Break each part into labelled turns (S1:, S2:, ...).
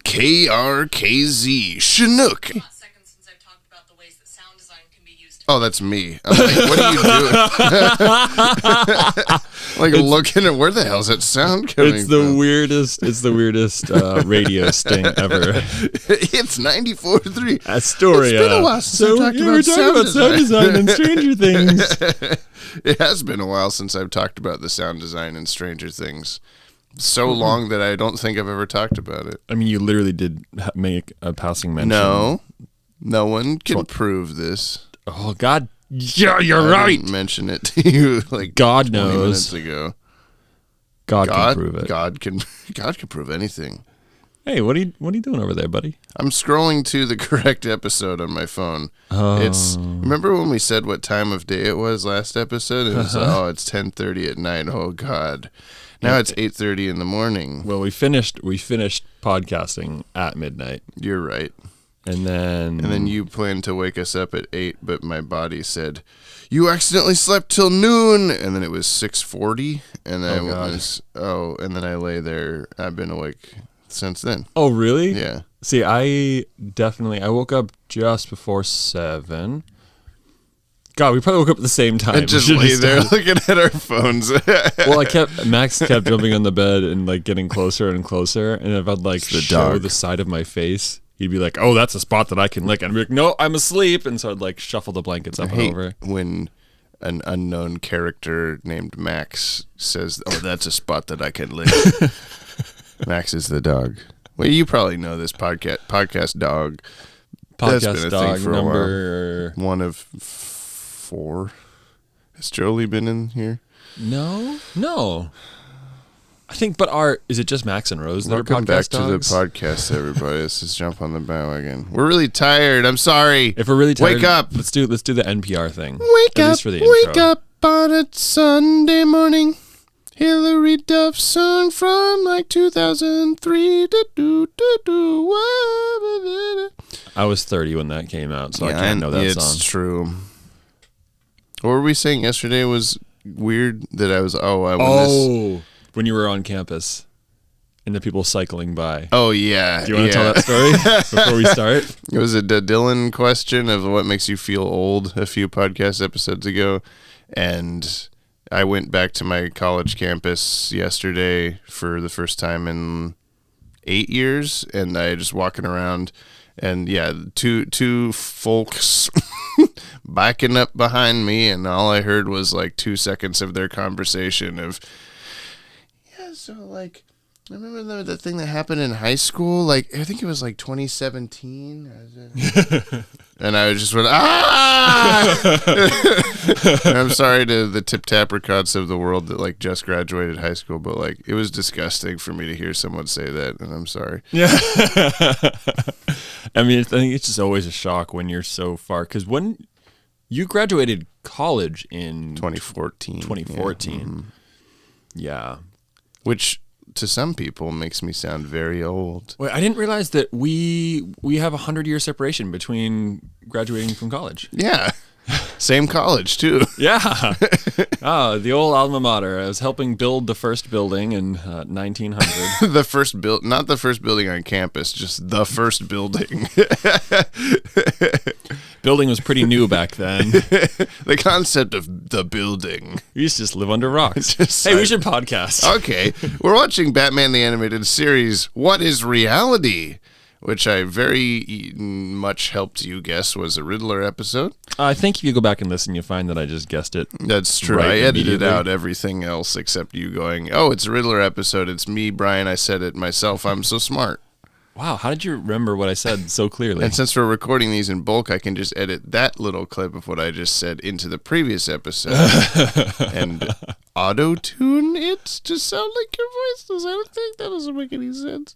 S1: KRKZ Chinook. Oh, that's me. I'm like, what are you doing? Like looking at where the hell's that sound coming from?
S2: It's the weirdest radio sting ever.
S1: It's 94.3
S2: Astoria.
S1: It's been a while since I've talked about sound
S2: design and Stranger Things.
S1: It has been a while since I've talked about the sound design in Stranger Things. So long that I don't think I've ever talked about it.
S2: I mean, you literally did make a passing mention.
S1: No one can prove this.
S2: Oh, God. Yeah, you're right.
S1: I didn't mention it to you like
S2: God
S1: 20
S2: knows.
S1: minutes ago.
S2: God can prove it.
S1: God can prove anything.
S2: Hey, what are you doing over there, buddy?
S1: I'm scrolling to the correct episode on my phone. Remember when we said what time of day it was last episode? It was it's 10:30 at night. Oh God. Now it's 8:30 in the morning.
S2: Well, we finished podcasting at midnight.
S1: You're right.
S2: And then
S1: you planned to wake us up at 8, but my body said, "You accidentally slept till noon." And then it was 6:40, and then and then I lay there. I've been awake since then.
S2: Oh, really?
S1: Yeah.
S2: See, I woke up just before 7. God, we probably woke up at the same time.
S1: And just lay there looking at our phones.
S2: Well, Max kept jumping on the bed and like getting closer and closer, and if I'd like show the side of my face, he'd be like, "Oh, that's a spot that I can lick," and I'd be like, "No, I'm asleep," and so I'd like shuffle the blankets up and over.
S1: When an unknown character named Max says, "Oh, that's a spot that I can lick." Max is the dog. Well, you probably know this podcast dog.
S2: Podcast dog number
S1: 1 of 4. Has Jolie been in here?
S2: No. I think, is it just Max and Rose that
S1: Welcome
S2: are podcast
S1: back
S2: dogs?
S1: to the podcast, everybody. This is Jump on the Bat-Wagon. We're really tired. I'm sorry.
S2: If we're really tired,
S1: wake up.
S2: Let's do the NPR thing.
S1: Wake up. Wake up on a Sunday morning. Hillary Duff song from like 2003.
S2: I was 30 when that came out, so I can't know that song.
S1: It's true. What were we saying yesterday was weird that I was,
S2: when you were on campus and the people cycling by.
S1: Oh, yeah.
S2: Do you want to tell that story before we start?
S1: It was a Dylan question of what makes you feel old a few podcast episodes ago. And I went back to my college campus yesterday for the first time in 8 years. And I just walking around and two folks backing up behind me. And all I heard was like 2 seconds of their conversation of, so like, I remember the thing that happened in high school. Like, I think it was like 2017. And I just went, And I'm sorry to the tip-tapricots of the world that like just graduated high school, but like it was disgusting for me to hear someone say that, and I'm sorry.
S2: Yeah. I mean, I think it's just always a shock when you're so far, because when you graduated college in
S1: 2014.
S2: Yeah.
S1: Which to some people makes me sound very old.
S2: Wait, I didn't realize that we have a 100-year separation between graduating from college.
S1: Yeah. Same college, too.
S2: Yeah. The old alma mater. I was helping build the first building in 1900.
S1: Not the first building on campus, just the first building.
S2: Building was pretty new back then.
S1: The concept of the building.
S2: We used to just live under rocks. Hey, we should podcast.
S1: Okay. We're watching Batman the Animated Series, What is Reality? Which I very much helped you guess was a Riddler episode.
S2: I think if you go back and listen, you'll find that I just guessed it.
S1: That's true.
S2: Right,
S1: I edited out everything else except you going, "Oh, it's a Riddler episode. It's me, Brian. I said it myself. I'm so smart."
S2: Wow, how did you remember what I said so clearly?
S1: And since we're recording these in bulk, I can just edit that little clip of what I just said into the previous episode and auto-tune it to sound like your voice. I don't think that doesn't make any sense.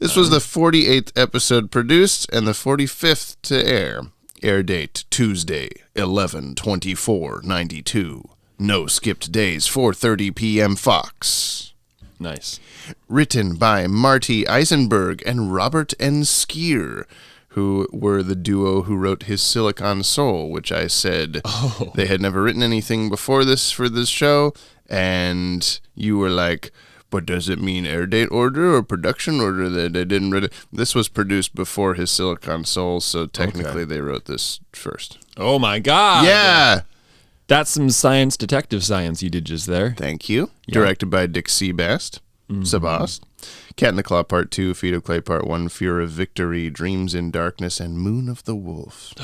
S1: This was the 48th episode produced and the 45th to air. Air date Tuesday, 11/24/92. No skipped days, 4:30 p.m. Fox.
S2: Nice.
S1: Written by Marty Eisenberg and Robert N. Skier, who were the duo who wrote his Silicon Soul, which I said they had never written anything before this for this show, and you were like, but does it mean air date order or production order that they didn't read it? This was produced before his Silicon Soul, so technically they wrote this first.
S2: Oh my God.
S1: Yeah.
S2: That's some science, detective science you did just there.
S1: Thank you. Yeah. Directed by Dick Sebast. Sebast. Cat in the Claw Part 2, Feet of Clay Part 1, Fear of Victory, Dreams in Darkness, and Moon of the Wolf.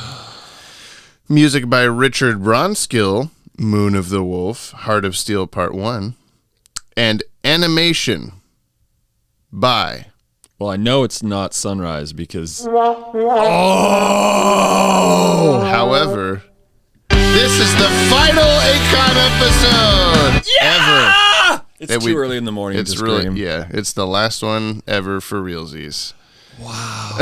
S1: Music by Richard Bronskill, Moon of the Wolf, Heart of Steel Part 1. And animation by...
S2: Well, I know it's not Sunrise because...
S1: Oh! However, this is the final AKOM episode ever.
S2: It's too early in the morning to scream.
S1: Yeah, it's the last one ever for realsies.
S2: Wow.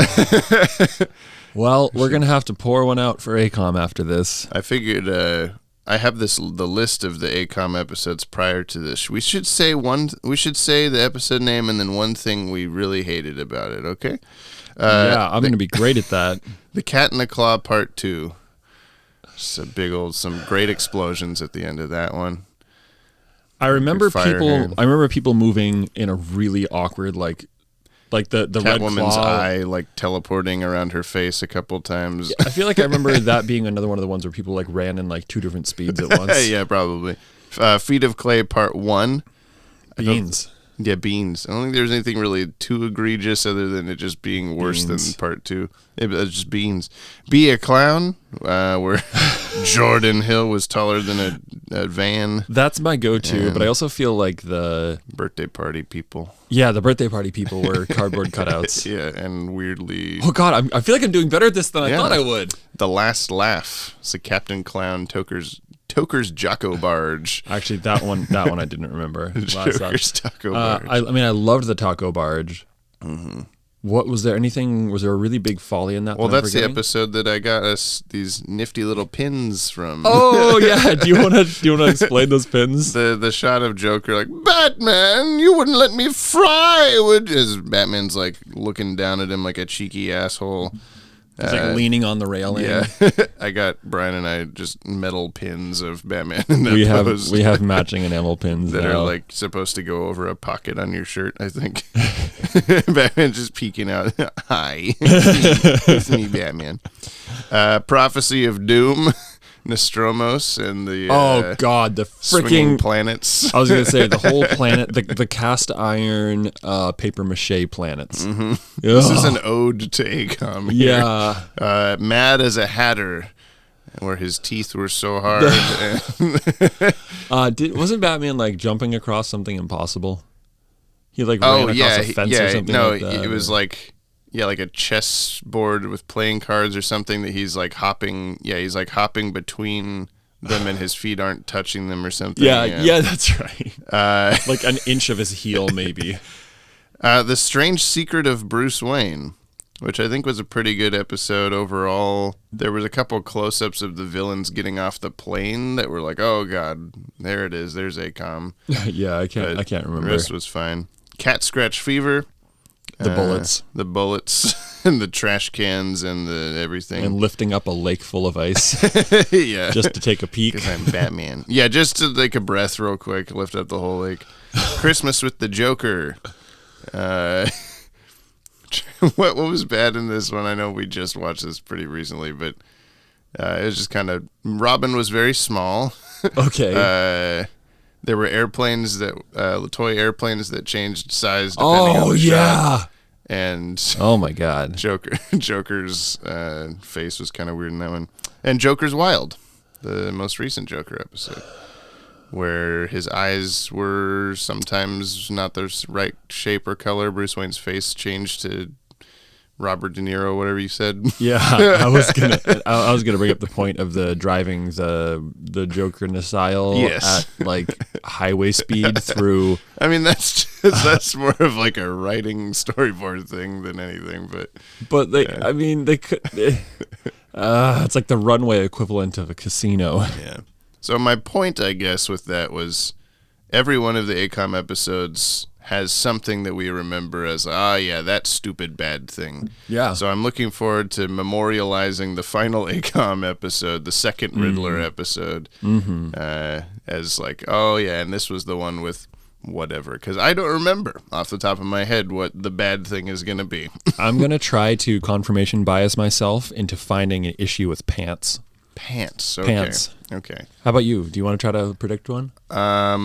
S2: Well, we're going to have to pour one out for AKOM after this.
S1: I figured I have the list of the AKOM episodes prior to this. We should say the episode name and then one thing we really hated about it, okay?
S2: Yeah, I'm going to be great at that.
S1: The Cat in the Claw Part 2. Just some great explosions at the end of that one.
S2: I remember people moving in a really awkward like the red
S1: Catwoman's
S2: claw.
S1: eye like teleporting around her face a couple times.
S2: I feel like I remember that being another one of the ones where people like ran in like two different speeds at once.
S1: Yeah, probably. Feet of Clay Part 1.
S2: Beans.
S1: Yeah, Beans. I don't think there's anything really too egregious other than it just being worse than Part 2. It was just Beans. Be a Clown, where Jordan Hill was taller than a van.
S2: That's my go-to, but I also feel like the...
S1: Birthday Party People.
S2: Yeah, the Birthday Party People were cardboard cutouts.
S1: Yeah, and weirdly...
S2: Oh, God, I feel like I'm doing better at this than I thought I would.
S1: The Last Laugh. It's the Captain Clown Toker's Jocko Barge.
S2: Actually, that one I didn't remember.
S1: Joker's Taco Barge.
S2: I mean, I loved the Taco Barge.
S1: Mm-hmm.
S2: What was there? Was there a really big folly in that?
S1: Well, that's the episode that I got us these nifty little pins from.
S2: Oh yeah, do you want to explain those pins?
S1: The shot of Joker like, Batman, you wouldn't let me fry, would? As Batman's like looking down at him like a cheeky asshole.
S2: He's like leaning on the railing.
S1: Yeah, I got Brian and I just metal pins of Batman. In that
S2: we have matching enamel pins
S1: that are like supposed to go over a pocket on your shirt. I think Batman's just peeking out. Hi, it's me, Batman. Prophecy of Doom. Nostromos and the
S2: oh god, the freaking
S1: planets.
S2: I was gonna say the whole planet, the cast iron paper mache planets.
S1: Mm-hmm. This is an ode to AKOM here.
S2: Yeah,
S1: Mad as a Hatter, where his teeth were so hard.
S2: Wasn't Batman like jumping across something impossible? He like ran across a fence or something.
S1: No,
S2: like that,
S1: it was like. Yeah, like a chessboard with playing cards or something that he's like hopping. Yeah, he's like hopping between them and his feet aren't touching them or something.
S2: Yeah, that's right. Like an inch of his heel, maybe.
S1: The Strange Secret of Bruce Wayne, which I think was a pretty good episode overall. There was a couple close-ups of the villains getting off the plane that were like, oh god, there it is. There's AKOM.
S2: Yeah, I can't remember.
S1: The rest was fine. Cat Scratch Fever.
S2: The
S1: bullets, and the trash cans, and the everything,
S2: and lifting up a lake full of ice.
S1: Yeah,
S2: just to take a peek.
S1: Because I'm Batman. Yeah, just to take a breath real quick, lift up the whole lake. Christmas with the Joker. What was bad in this one? I know we just watched this pretty recently, but it was just kind of Robin was very small.
S2: Okay.
S1: There were airplanes toy airplanes that changed size depending on the shot. And
S2: oh my god,
S1: Joker's face was kind of weird in that one. And Joker's Wild, the most recent Joker episode, where his eyes were sometimes not the right shape or color. Bruce Wayne's face changed to Robert De Niro, whatever you said.
S2: Yeah, I was gonna bring up the point of the driving the Joker Missile at like highway speed through.
S1: I mean, that's more of like a writing storyboard thing than anything,
S2: but they could. It's like the runway equivalent of a casino.
S1: Yeah. So my point, I guess, with that was every one of the AKOM episodes has something that we remember as, that stupid bad thing.
S2: Yeah.
S1: So I'm looking forward to memorializing the final AKOM episode, the second Riddler episode, as like, and this was the one with whatever, because I don't remember off the top of my head what the bad thing is going to be.
S2: I'm going to try to confirmation bias myself into finding an issue with pants.
S1: Pants. Okay.
S2: Pants.
S1: Okay.
S2: How about you? Do you want to try to predict one?
S1: I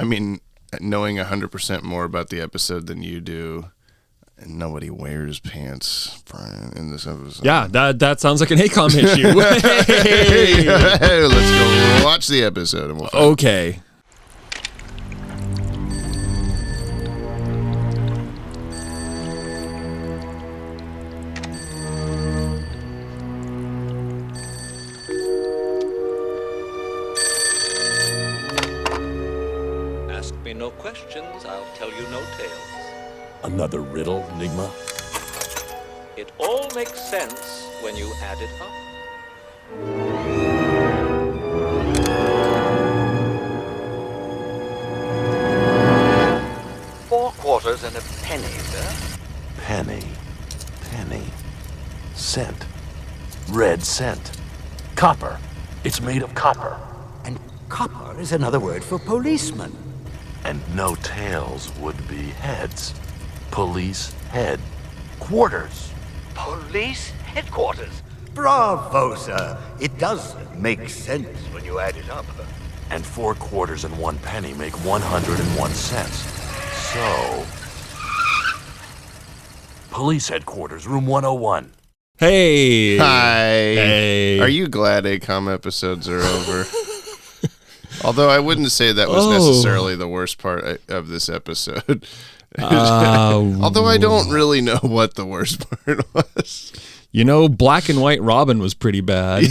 S1: mean, knowing 100% more about the episode than you do, and nobody wears pants, Brian, in this episode.
S2: Yeah, that sounds like an AKOM issue.
S1: Hey, let's go watch the episode and we'll find
S2: Okay.
S3: Ask me no questions, I'll tell you no tales.
S4: Another riddle, Enigma?
S3: It all makes sense when you add it up. $4 and a penny, sir.
S4: Penny. Cent. Red cent. Copper. It's made of copper.
S5: And copper is another word for policeman.
S4: And no tails would be heads. Police head. Quarters.
S5: Police headquarters. Bravo, sir. It does make sense when you add it up.
S4: And 4 quarters and 1 penny make 101 cents. So... Police headquarters, room 101.
S2: Hey.
S1: Hi.
S2: Hey.
S1: Are you glad AKOM episodes are over? Although I wouldn't say that was necessarily the worst part of this episode. Although I don't really know what the worst part was.
S2: You know, Black and White Robin was pretty bad.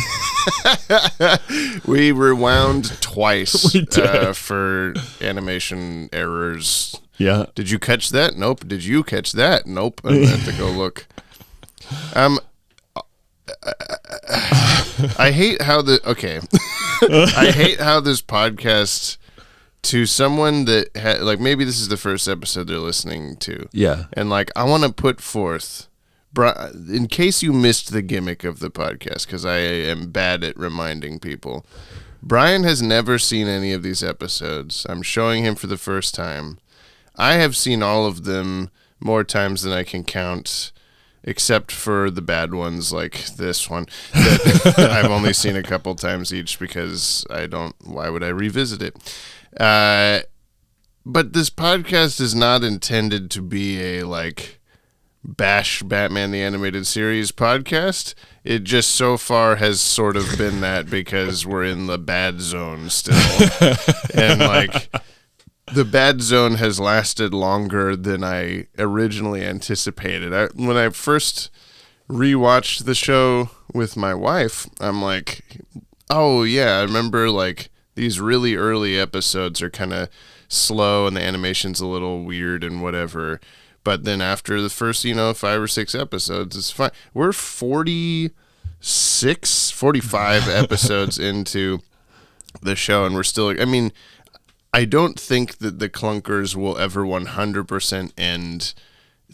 S1: We rewound twice
S2: We did.
S1: for animation errors.
S2: Yeah.
S1: Did you catch that? Nope. Did you catch that? Nope. I'm gonna have to go look. I hate how I hate how this podcast, to someone that like, maybe this is the first episode they're listening to.
S2: Yeah.
S1: And like, I want to put forth, in case you missed the gimmick of the podcast, because I am bad at reminding people, Brian has never seen any of these episodes. I'm showing him for the first time. I have seen all of them more times than I can count, except for the bad ones like this one that I've only seen a couple times each because why would I revisit it? But this podcast is not intended to be a like bash Batman the Animated Series podcast. It just so far has sort of been that because we're in the bad zone still. And like, the bad zone has lasted longer than I originally anticipated. When I first rewatched the show with my wife, I'm like, oh yeah, I remember like these really early episodes are kind of slow and the animation's a little weird and whatever. But then after the first, 5 or 6 episodes, it's fine. We're 45 episodes into the show and we're still, I don't think that the clunkers will ever 100% end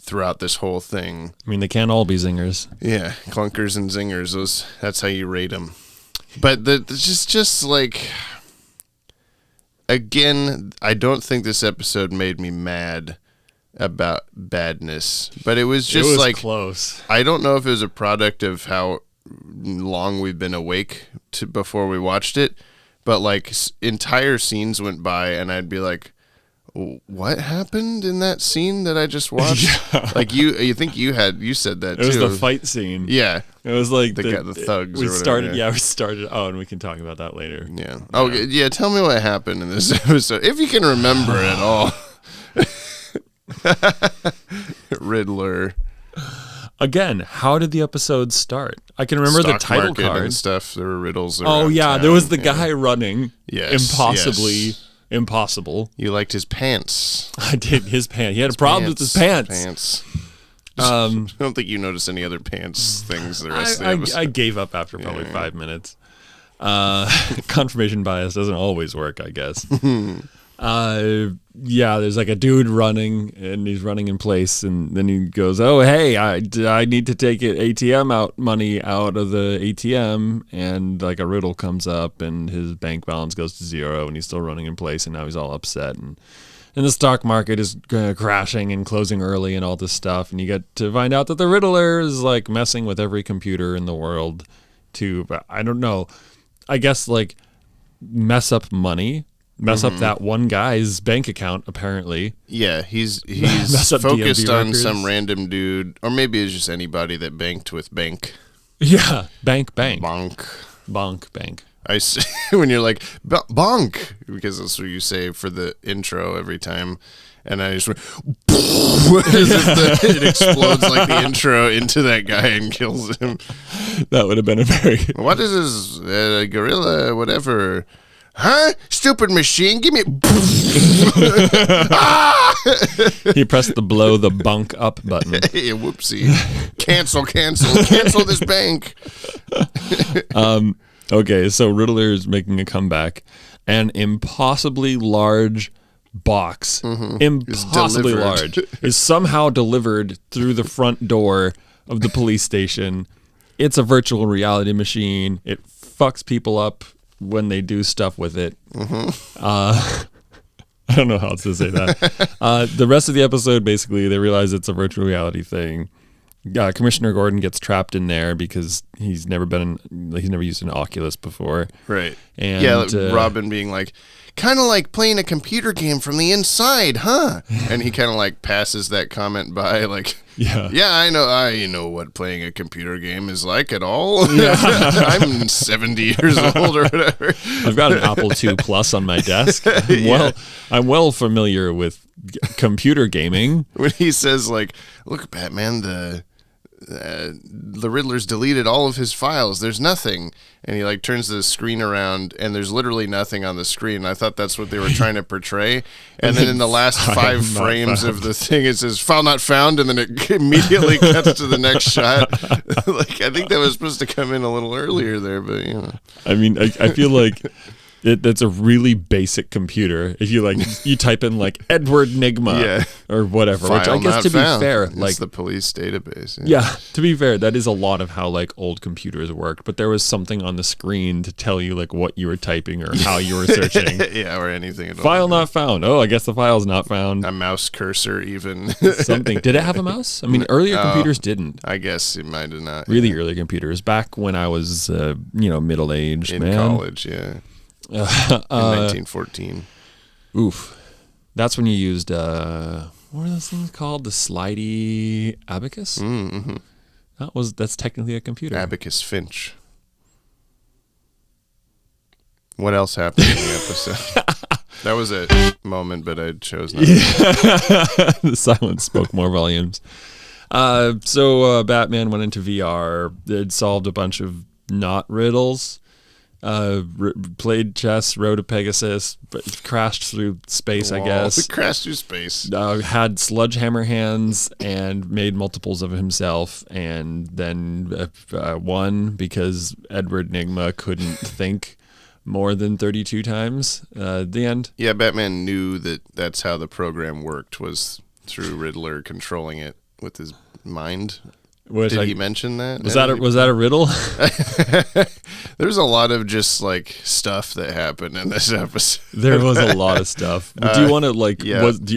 S1: throughout this whole thing.
S2: I mean, they can't all be zingers.
S1: Yeah, clunkers and zingers, that's how you rate them. But just like, again, I don't think this episode made me mad about badness, but it was just like
S2: close.
S1: I don't know if it was a product of how long we've been awake before we watched it. But like entire scenes went by and I'd be like, what happened in that scene that I just watched? Yeah. Like you think you said that too.
S2: It was the fight scene.
S1: Yeah.
S2: It was like
S1: the thugs
S2: we
S1: or whatever.
S2: started. Yeah, we started. Oh, and we can talk about that later.
S1: Yeah. Oh, yeah. Tell me what happened in this episode. If you can remember at all. Riddler.
S2: Again, how did the episode start? I can remember
S1: Stock
S2: the title
S1: market
S2: card
S1: and stuff. There were riddles.
S2: Oh yeah,
S1: town.
S2: there was the guy running.
S1: Yes,
S2: impossibly impossible.
S1: You liked his pants.
S2: I did. His pants. He had a problem with his pants.
S1: I don't think you noticed any other pants things the rest of the episode.
S2: I gave up after probably 5 minutes. Confirmation bias doesn't always work, I guess. Yeah, there's like a dude running and he's running in place and then he goes, oh, hey, I need to take money out of the ATM, and like a riddle comes up and his bank balance goes to 0 and he's still running in place and now he's all upset and And the stock market is crashing and closing early and all this stuff. And you get to find out that the Riddler is like messing with every computer in the world to, I don't know, I guess like mess up money, mess up that one guy's bank account, apparently.
S1: Yeah, he's
S2: up
S1: focused
S2: DMV
S1: on
S2: records.
S1: some random dude, or maybe it's just anybody that banked with bank.
S2: Yeah, bank.
S1: Bonk.
S2: Bank.
S1: I say, when you're like, bonk, because that's what you say for the intro every time. And I just went, as if it explodes like the intro into that guy and kills him.
S2: That would have been a very...
S1: What is this? Gorilla, whatever. Huh? Stupid machine, give me...
S2: He pressed the blow the bunk up button.
S1: Hey, whoopsie. Cancel this bank.
S2: Okay, so Riddler is making a comeback. An impossibly large box, impossibly
S1: delivered.
S2: large, is somehow delivered through the front door of the police station. It's a virtual reality machine. It fucks people up when they do stuff with it. I don't know how else to say that. The rest of the episode, basically, they realize it's a virtual reality thing. Commissioner Gordon gets trapped in there because he's never used an Oculus before.
S1: Right.
S2: And
S1: Robin being like, kind of like playing a computer game from the inside, huh? And he kind of like passes that comment by, like,
S2: Yeah,
S1: I know what playing a computer game is like at all. I'm 70 years old or whatever.
S2: I've got an Apple II Plus on my desk. I'm well familiar with computer gaming.
S1: When he says like, look, Batman, the Riddler's deleted all of his files. There's nothing. And he like turns the screen around and there's literally nothing on the screen. I thought that's what they were trying to portray. And then in the last 5 frames of the thing, it says file not found. And then it immediately cuts to the next shot. Like, I think that was supposed to come in a little earlier there, but you know.
S2: I mean, I feel like that's a really basic computer. If you type in like Edward Nigma or whatever, which I guess to be fair,
S1: it's
S2: like
S1: the police database.
S2: Yeah, to be fair, that is a lot of how like old computers worked. But there was something on the screen to tell you like what you were typing or how you were searching.
S1: Or anything at all.
S2: File not found. Oh, I guess the file's not found.
S1: A mouse cursor even.
S2: Something. Did it have a mouse? I mean, earlier computers didn't.
S1: I guess it might have not.
S2: Really early computers. Back when I was, middle-aged,
S1: In
S2: man.
S1: college, yeah. In 1914.
S2: Oof. That's when you used, what are those things called? The slidey abacus?
S1: Mm-hmm.
S2: That's technically a computer.
S1: Abacus Finch. What else happened in the episode? That was a moment, but I chose not to.
S2: The silence spoke more volumes. So Batman went into VR. It solved a bunch of not riddles. Played chess, rode a Pegasus, but crashed through space, I guess.
S1: It crashed through space.
S2: Had sledgehammer hands and made multiples of himself, and then won because Edward Nigma couldn't think more than 32 times. The end.
S1: Yeah, Batman knew that's how the program worked, was through Riddler controlling it with his mind. Did he mention that?
S2: Was that a riddle?
S1: There's a lot of just like stuff that happened in this episode.
S2: There was a lot of stuff. Do you want to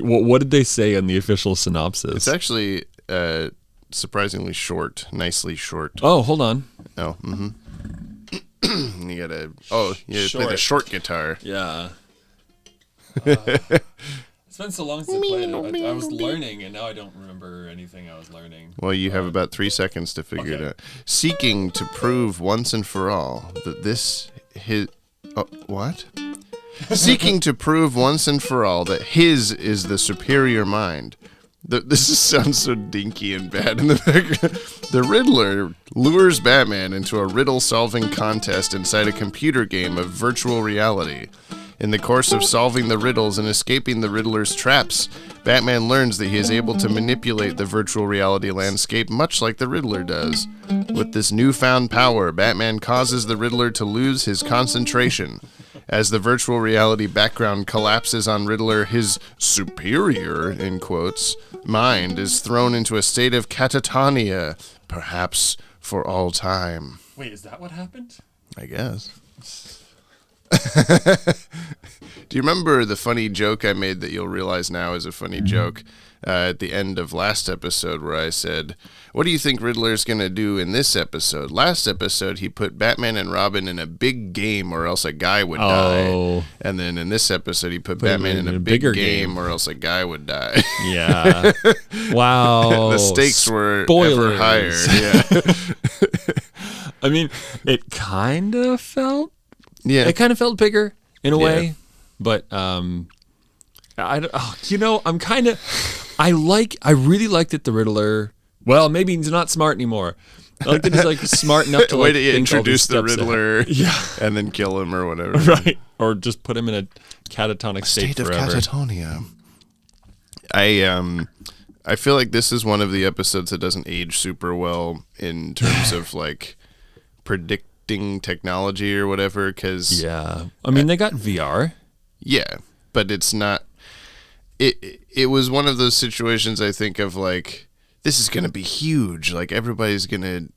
S2: what did they say in the official synopsis?
S1: It's actually surprisingly short, nicely short.
S2: Oh, hold on.
S1: Oh, mm-hmm. You gotta play the short guitar.
S2: Yeah. It's been so long since I played it. I was learning, and now I don't remember anything I was learning.
S1: Well, you have about 3 seconds to figure it out. Seeking to prove once and for all that what? Seeking to prove once and for all that his is the superior mind. This sounds so dinky and bad in the background. The Riddler lures Batman into a riddle-solving contest inside a computer game of virtual reality. In the course of solving the riddles and escaping the Riddler's traps, Batman learns that he is able to manipulate the virtual reality landscape much like the Riddler does. With this newfound power, Batman causes the Riddler to lose his concentration. As the virtual reality background collapses on Riddler, his superior, in quotes, mind is thrown into a state of catatonia, perhaps for all time.
S2: Wait, is that what happened?
S1: I guess. Do you remember the funny joke I made that you'll realize now is a funny joke at the end of last episode where I said, what do you think Riddler's going to do in this episode? Last episode, he put Batman and Robin in a big game or else a guy would die. And then in this episode, he put Batman in a bigger game or else a guy would die.
S2: Yeah. Wow.
S1: The stakes were ever higher. Yeah.
S2: I mean, it kind of felt bigger in a way. But I really liked that the Riddler. Well, maybe he's not smart anymore. I like that he's like smart enough to like
S1: introduce the Riddler, and then kill him or whatever,
S2: right? Or just put him in a catatonic state forever.
S1: Of catatonia. I feel like this is one of the episodes that doesn't age super well in terms of like predicting technology or whatever. Because
S2: I mean they got VR.
S1: Yeah, but it's not. It was one of those situations I think of like, this is gonna be huge. Like this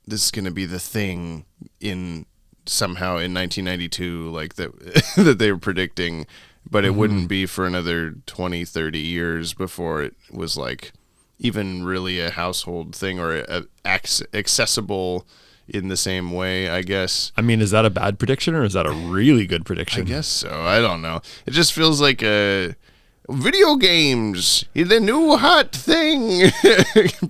S1: is gonna be the thing in somehow in 1992, like that that they were predicting, but it wouldn't be for another 20, 30 years before it was like even really a household thing or accessible in the same way, I guess.
S2: I mean, is that a bad prediction or is that a really good prediction?
S1: I guess so. I don't know. It just feels like video games, the new hot thing.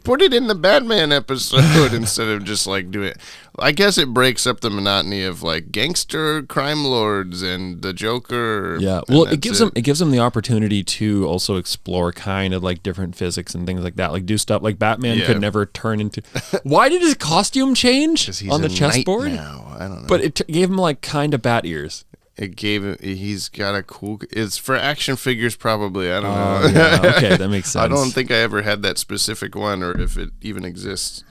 S1: Put it in the Batman episode instead of just like do it. I guess it breaks up the monotony of like gangster crime lords and the Joker.
S2: Yeah, well, it gives them the opportunity to also explore kind of like different physics and things like that. Like do stuff like Batman could never turn into. Why did his costume change on the chessboard?
S1: Now I don't know.
S2: But it gave him like kind of bat ears.
S1: It gave him. He's got a cool. It's for action figures, probably. I don't know.
S2: Yeah, okay, that makes sense.
S1: I don't think I ever had that specific one, or if it even exists.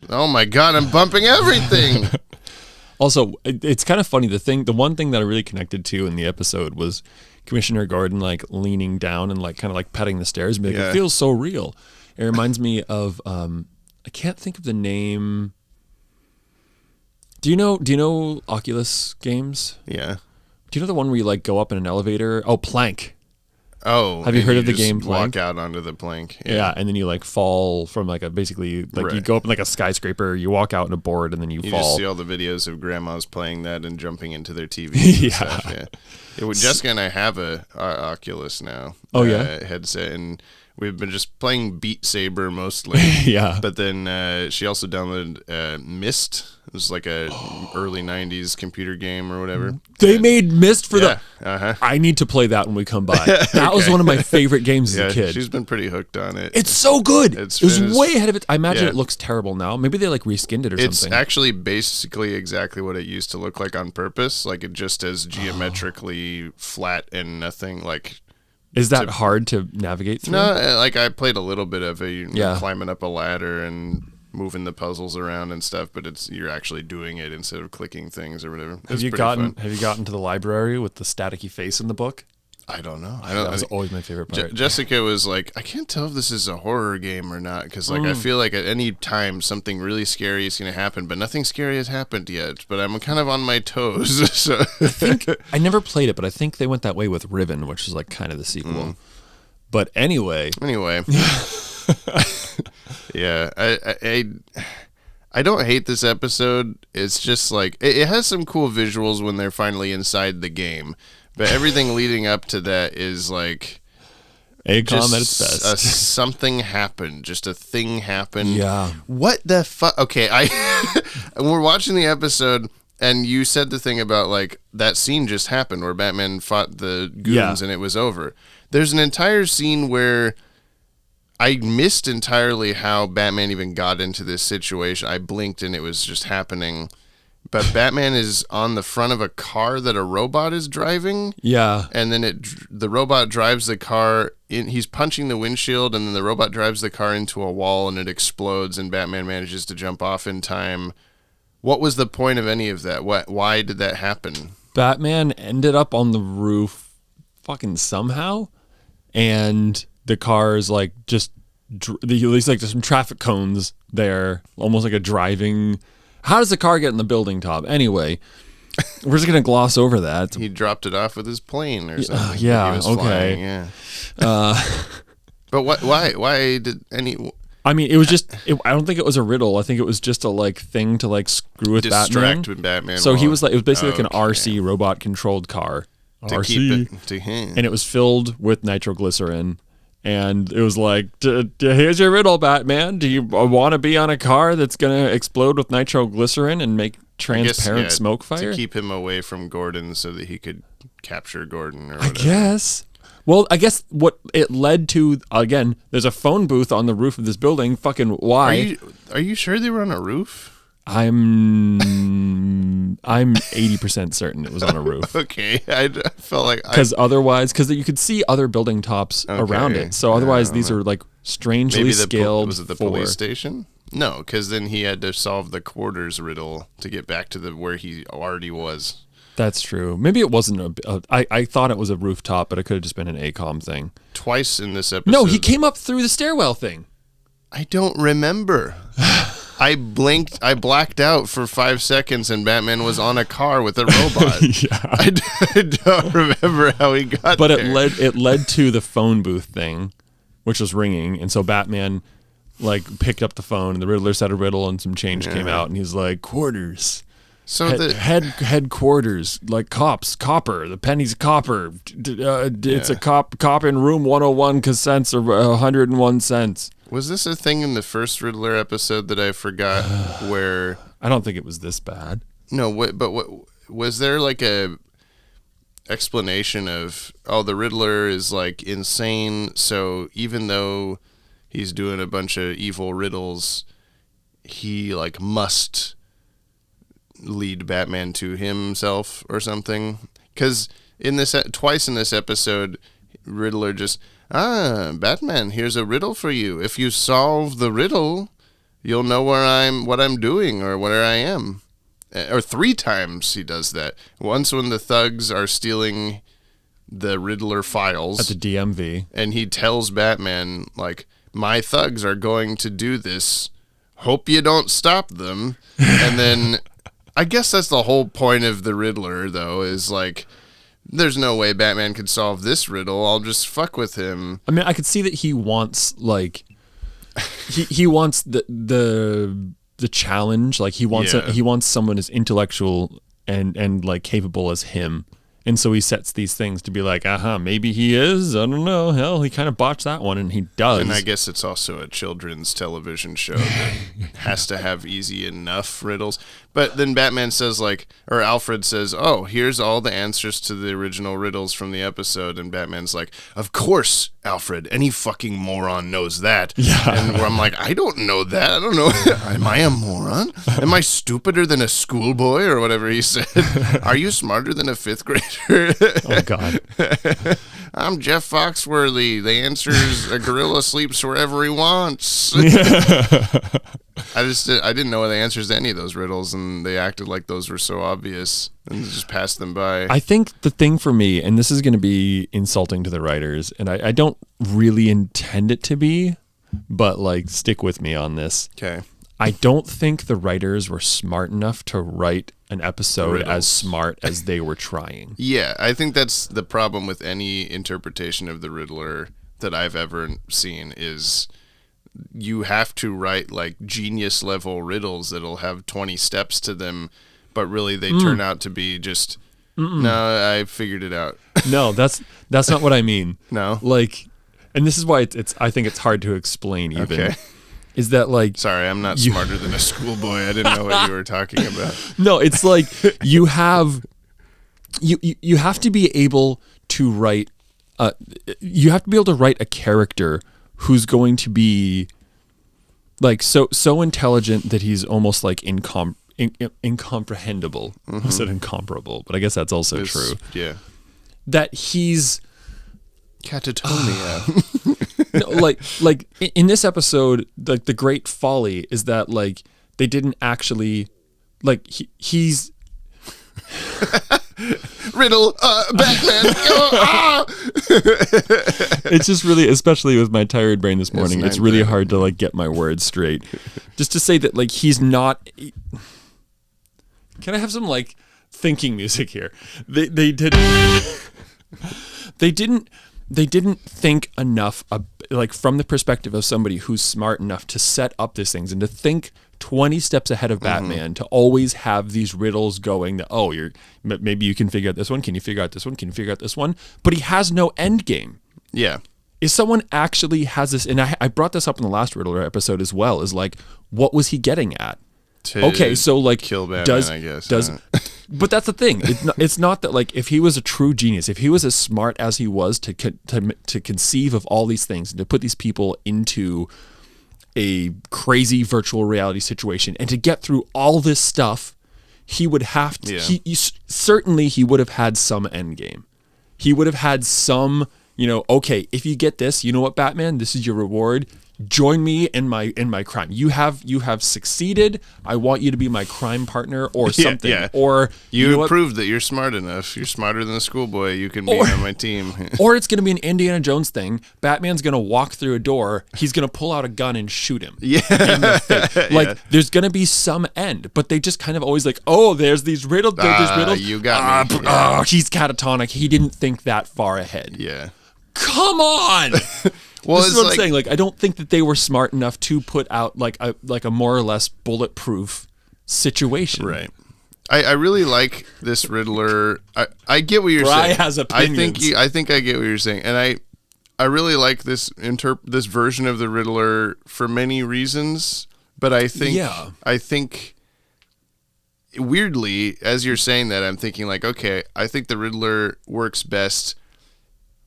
S1: Oh my God, I'm bumping everything.
S2: Also, it's kind of funny. The one thing that I really connected to in the episode was Commissioner Gordon like leaning down and like kind of like petting the stairs, and being like, it feels so real. It reminds me of I can't think of the name. Do you know Oculus games?
S1: Yeah.
S2: Do you know the one where you like go up in an elevator? Oh, Plank.
S1: Oh,
S2: have you heard of the game Plank?
S1: Walk out onto the plank.
S2: Yeah, and then you like fall from like basically you go up in like a skyscraper, you walk out on a board, and then you fall. You just
S1: see all the videos of grandmas playing that and jumping into their TVs. And stuff. Yeah. Jessica and I have a Oculus now. Headset, and we've been just playing Beat Saber mostly.
S2: Yeah.
S1: But then she also downloaded Myst. It was like a early 90s computer game or whatever.
S2: They made Myst for the... I need to play that when we come by. That was one of my favorite games as a kid.
S1: She's been pretty hooked on it.
S2: It's so good. It was way ahead of it. I imagine it looks terrible now. Maybe they like reskinned it or something.
S1: It's actually basically exactly what it used to look like on purpose. Like it just as geometrically flat and nothing like...
S2: Is that hard to navigate through?
S1: No, like I played a little bit of it, climbing up a ladder and moving the puzzles around and stuff, but you're actually doing it instead of clicking things or whatever. Have you gotten
S2: to the library with the staticky face in the book?
S1: I don't know.
S2: That was always my favorite part.
S1: Jessica was like, I can't tell if this is a horror game or not, because like I feel like at any time something really scary is going to happen, but nothing scary has happened yet. But I'm kind of on my toes. So
S2: I think I never played it, but I think they went that way with Riven, which is like kind of the sequel. But anyway,
S1: yeah, I don't hate this episode. It's just like it has some cool visuals when they're finally inside the game. But everything leading up to that is like
S2: AKOM at its best.
S1: Something happened. Just a thing happened.
S2: Yeah.
S1: What the fuck? Okay, we're watching the episode, and you said the thing about like that scene just happened where Batman fought the goons and it was over. There's an entire scene where I missed entirely how Batman even got into this situation. I blinked and it was just happening. But Batman is on the front of a car that a robot is driving.
S2: Yeah.
S1: And then the robot drives the car in. He's punching the windshield, and then the robot drives the car into a wall, and it explodes, and Batman manages to jump off in time. What was the point of any of that? Why did that happen?
S2: Batman ended up on the roof fucking somehow, and the car's like just there's like some traffic cones there, almost like a driving... How does the car get in the building top? Anyway, we're just gonna gloss over that.
S1: He dropped it off with his plane or something.
S2: Yeah,
S1: He was
S2: okay.
S1: flying, yeah. But why did any...
S2: I mean, it was just. I don't think it was a riddle. I think it was just a like thing to like screw with
S1: distract
S2: Batman.
S1: Batman.
S2: So he was like, it was basically like an
S1: Okay.
S2: RC robot controlled car.
S1: To
S2: RC.
S1: keep it to him.
S2: And it was filled with nitroglycerin. And it was like, here's your riddle, Batman. Do you want to be on a car that's going to explode with nitroglycerin and make transparent smoke fire?
S1: To keep him away from Gordon so that he could capture Gordon or
S2: I
S1: whatever.
S2: guess. Well, I guess what it led to, again, there's a phone booth on the roof of this building. Fucking why?
S1: Are you sure they were on a roof?
S2: I'm 80% certain it was on a roof.
S1: Okay, I felt like...
S2: Because otherwise, because you could see other building tops around it. So otherwise, these are like strangely scaled.
S1: Was it the police station? No, because then he had to solve the quarters riddle to get back to where he already was.
S2: That's true. Maybe it wasn't I thought it was a rooftop, but it could have just been an AKOM thing.
S1: Twice in this episode.
S2: No, he came up through the stairwell thing.
S1: I don't remember. I blacked out for 5 seconds, and Batman was on a car with a robot. I don't remember how he got
S2: but
S1: there.
S2: But it led to the phone booth thing, which was ringing, and so Batman like picked up the phone, and the Riddler said a riddle, and some change came out, and he's like, quarters.
S1: So
S2: headquarters, like copper. The penny's copper. It's a cop in room 101 because cents are 101 cents.
S1: Was this a thing in the first Riddler episode that I forgot where...
S2: I don't think it was this bad.
S1: No, what was there like a explanation of, the Riddler is like insane, so even though he's doing a bunch of evil riddles, he like must lead Batman to himself or something? Because twice in this episode, Riddler just... Batman, here's a riddle for you. If you solve the riddle, you'll know what I'm doing or where I am. Or 3 times he does that. Once when the thugs are stealing the Riddler files
S2: at the DMV,
S1: and he tells Batman, like, my thugs are going to do this. Hope you don't stop them. And then I guess that's the whole point of the Riddler, though, is like, there's no way Batman could solve this riddle. I'll just fuck with him.
S2: I mean, I could see that he wants like he wants the challenge. Like he wants someone as intellectual and like capable as him. And so he sets these things to be like, maybe he is. I don't know. Hell, he kind of botched that one, and he does.
S1: And I guess it's also a children's television show that has to have easy enough riddles. But then Batman says, like, or Alfred says, here's all the answers to the original riddles from the episode. And Batman's like, of course, Alfred, any fucking moron knows that.
S2: Yeah.
S1: And where I'm like, I don't know that. I don't know. Am I a moron? Am I stupider than a schoolboy or whatever he said? Are you smarter than a 5th grader?
S2: Oh, God.
S1: I'm Jeff Foxworthy. The answer's a gorilla sleeps wherever he wants. I didn't know the answers to any of those riddles, and they acted like those were so obvious and just passed them by.
S2: I think the thing for me, and this is going to be insulting to the writers, and I don't really intend it to be, but like stick with me on this.
S1: Okay.
S2: I don't think the writers were smart enough to write an episode as smart as they were trying.
S1: Yeah, I think that's the problem with any interpretation of the Riddler that I've ever seen is you have to write like genius level riddles that'll have 20 steps to them, but really they turn out to be just, no, I figured it out.
S2: No, that's not what I mean.
S1: No?
S2: Like, and this is why it's I think it's hard to explain even.
S1: Okay.
S2: Is that like...
S1: Sorry, I'm not smarter than a schoolboy. I didn't know what you were talking about.
S2: No, it's like you have to be able to write a character who's going to be like so intelligent that he's almost like incomprehensible. I said incomparable, but I guess that's also true.
S1: Yeah.
S2: That he's
S1: catatonia.
S2: No, like in this episode, like the great folly is that like they didn't actually like he's
S1: Riddle, Batman.
S2: It's just really, especially with my tired brain this morning, it's really hard to like get my words straight. Just to say that like he's not. Can I have some like thinking music here. They didn't think enough, like from the perspective of somebody who's smart enough to set up these things and to think 20 steps ahead of Batman, to always have these riddles going that, oh, maybe you can figure out this one. Can you figure out this one? Can you figure out this one? But he has no end game.
S1: Yeah.
S2: If someone actually has this, and I brought this up in the last Riddler episode as well, is like, what was he getting at? Okay, so like,
S1: kill Batman, I guess.
S2: But that's the thing. It's not that like if he was a true genius, if he was as smart as he was to conceive of all these things and to put these people into a crazy virtual reality situation and to get through all this stuff, he would have to. Yeah. Certainly he would have had some end game. He would have had some. Okay, if you get this, you know what, Batman, this is your reward. Join me in my crime. You have succeeded. I want you to be my crime partner or something. Yeah. Or
S1: you proved that you're smart enough. You're smarter than a schoolboy. You can be on my team.
S2: Or it's going to be an Indiana Jones thing. Batman's going to walk through a door. He's going to pull out a gun and shoot him.
S1: Yeah.
S2: There's going to be some end, but they just kind of always like, oh, there's these riddles.
S1: You got me.
S2: He's catatonic. He didn't think that far ahead.
S1: Yeah.
S2: Come on.
S1: Well,
S2: this is what I'm saying. Like, I don't think that they were smart enough to put out like a more or less bulletproof situation.
S1: Right. I really like this Riddler. I get what you're saying.
S2: Has opinions.
S1: I think I get what you're saying, and I really like this version of the Riddler for many reasons. But I think weirdly, as you're saying that, I'm thinking like, okay, I think the Riddler works best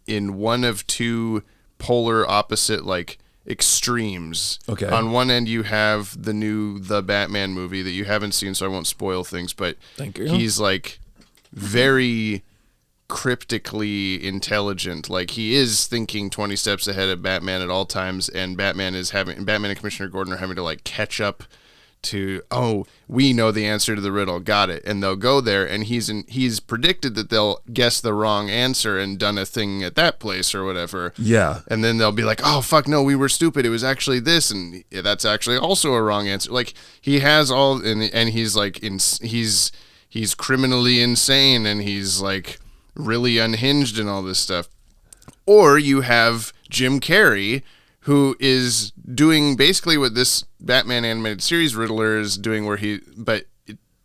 S1: in one of two polar opposite like extremes.
S2: Okay.
S1: On one end you have the Batman movie that you haven't seen, so I won't spoil things, but
S2: thank you.
S1: He's like very cryptically intelligent. Like he is thinking 20 steps ahead of Batman at all times, and Batman and Commissioner Gordon are having to like catch up to, we know the answer to the riddle, got it, and they'll go there, and he's predicted that they'll guess the wrong answer and done a thing at that place or whatever.
S2: Yeah,
S1: and then they'll be like, oh fuck no, we were stupid, it was actually this, and that's actually also a wrong answer. Like he has all, and he's like he's criminally insane, and he's like really unhinged and all this stuff. Or you have Jim Carrey, who is doing basically what this Batman animated series Riddler is doing, but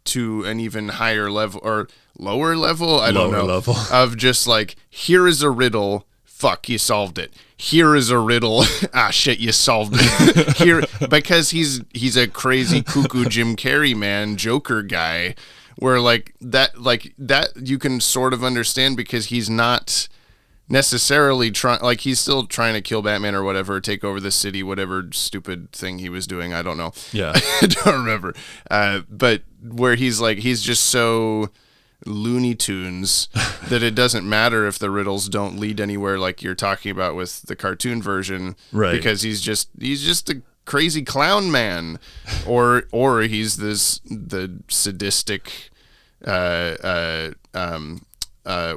S1: to an even higher level or lower level, I don't know,
S2: level.
S1: Of just like, here is a riddle, fuck, you solved it. Here is a riddle, shit, you solved it. Here, because he's a crazy cuckoo Jim Carrey man, Joker guy, where like that you can sort of understand because he's not necessarily trying, like he's still trying to kill Batman or whatever, take over the city, whatever stupid thing he was doing, I don't know.
S2: Yeah.
S1: I don't remember. But where he's just so Looney Tunes that it doesn't matter if the riddles don't lead anywhere, like you're talking about with the cartoon version,
S2: right?
S1: Because he's just a crazy clown man, or he's the sadistic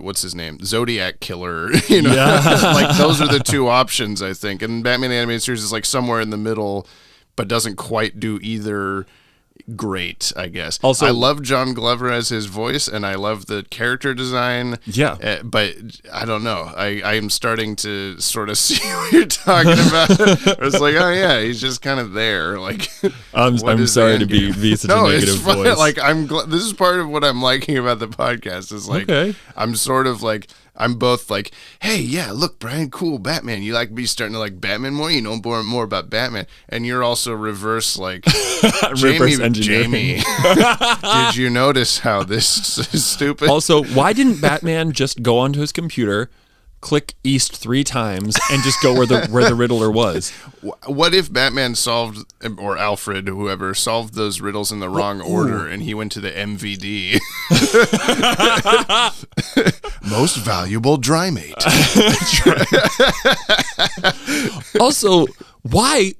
S1: what's his name? Zodiac killer. Like those are the two options, I think. And Batman the Animated Series is like somewhere in the middle, but doesn't quite do either great, I guess.
S2: Also,
S1: I love John Glover as his voice, and I love the character design.
S2: Yeah.
S1: But I don't know. I am starting to sort of see what you're talking about. It's like, oh yeah, he's just kind of there. Like,
S2: I'm sorry to be such a negative voice.
S1: Like this is part of what I'm liking about the podcast. Is like, okay. I'm sort of like, I'm both like, hey, yeah, look, Brian, cool, Batman. You like me starting to like Batman more? You know more about Batman. And you're also reverse, like, Jamie, did you notice how this is stupid?
S2: Also, why didn't Batman just go onto his computer, click east 3 times, and just go where the Riddler was?
S1: What if Batman solved, or Alfred, whoever, solved those riddles in the wrong order, and he went to the MVD? Most valuable dry mate.
S2: Also, why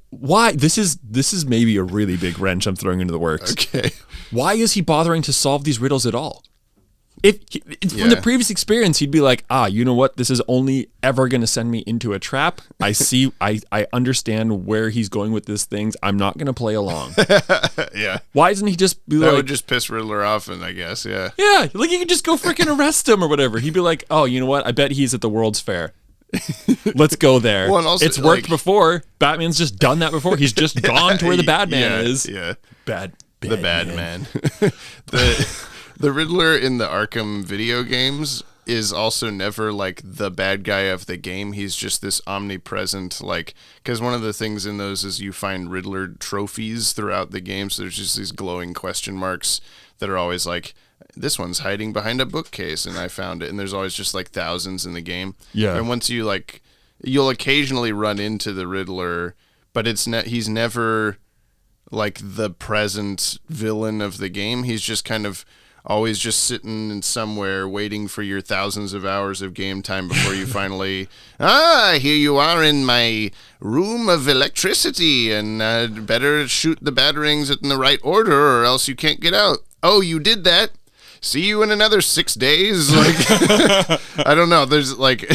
S2: this is maybe a really big wrench I'm throwing into the works.
S1: Okay.
S2: Why is he bothering to solve these riddles at all? from the previous experience, he'd be like, you know what? This is only ever going to send me into a trap. I see. I understand where he's going with this things. I'm not going to play along.
S1: Yeah.
S2: Why doesn't he just be
S1: that
S2: like?
S1: Would just piss Riddler off, and I guess, yeah.
S2: Yeah, like you could just go freaking arrest him or whatever. He'd be like, oh, you know what? I bet he's at the World's Fair. Let's go there.
S1: Well, and also,
S2: it's worked before. Batman's just done that before. He's just gone to where the bad man is.
S1: Yeah.
S2: The
S1: bad man. The Riddler in the Arkham video games is also never like the bad guy of the game. He's just this omnipresent, like, because one of the things in those is you find Riddler trophies throughout the game. So there's just these glowing question marks that are always like, this one's hiding behind a bookcase and I found it. And there's always just like thousands in the game.
S2: Yeah.
S1: And once you like, you'll occasionally run into the Riddler, but he's never like the present villain of the game. He's just kind of always just sitting in somewhere waiting for your thousands of hours of game time before you finally, here you are in my room of electricity, and better shoot the batarangs in the right order or else you can't get out. Oh, you did that? See you in another 6 days. Like, I don't know. There's like,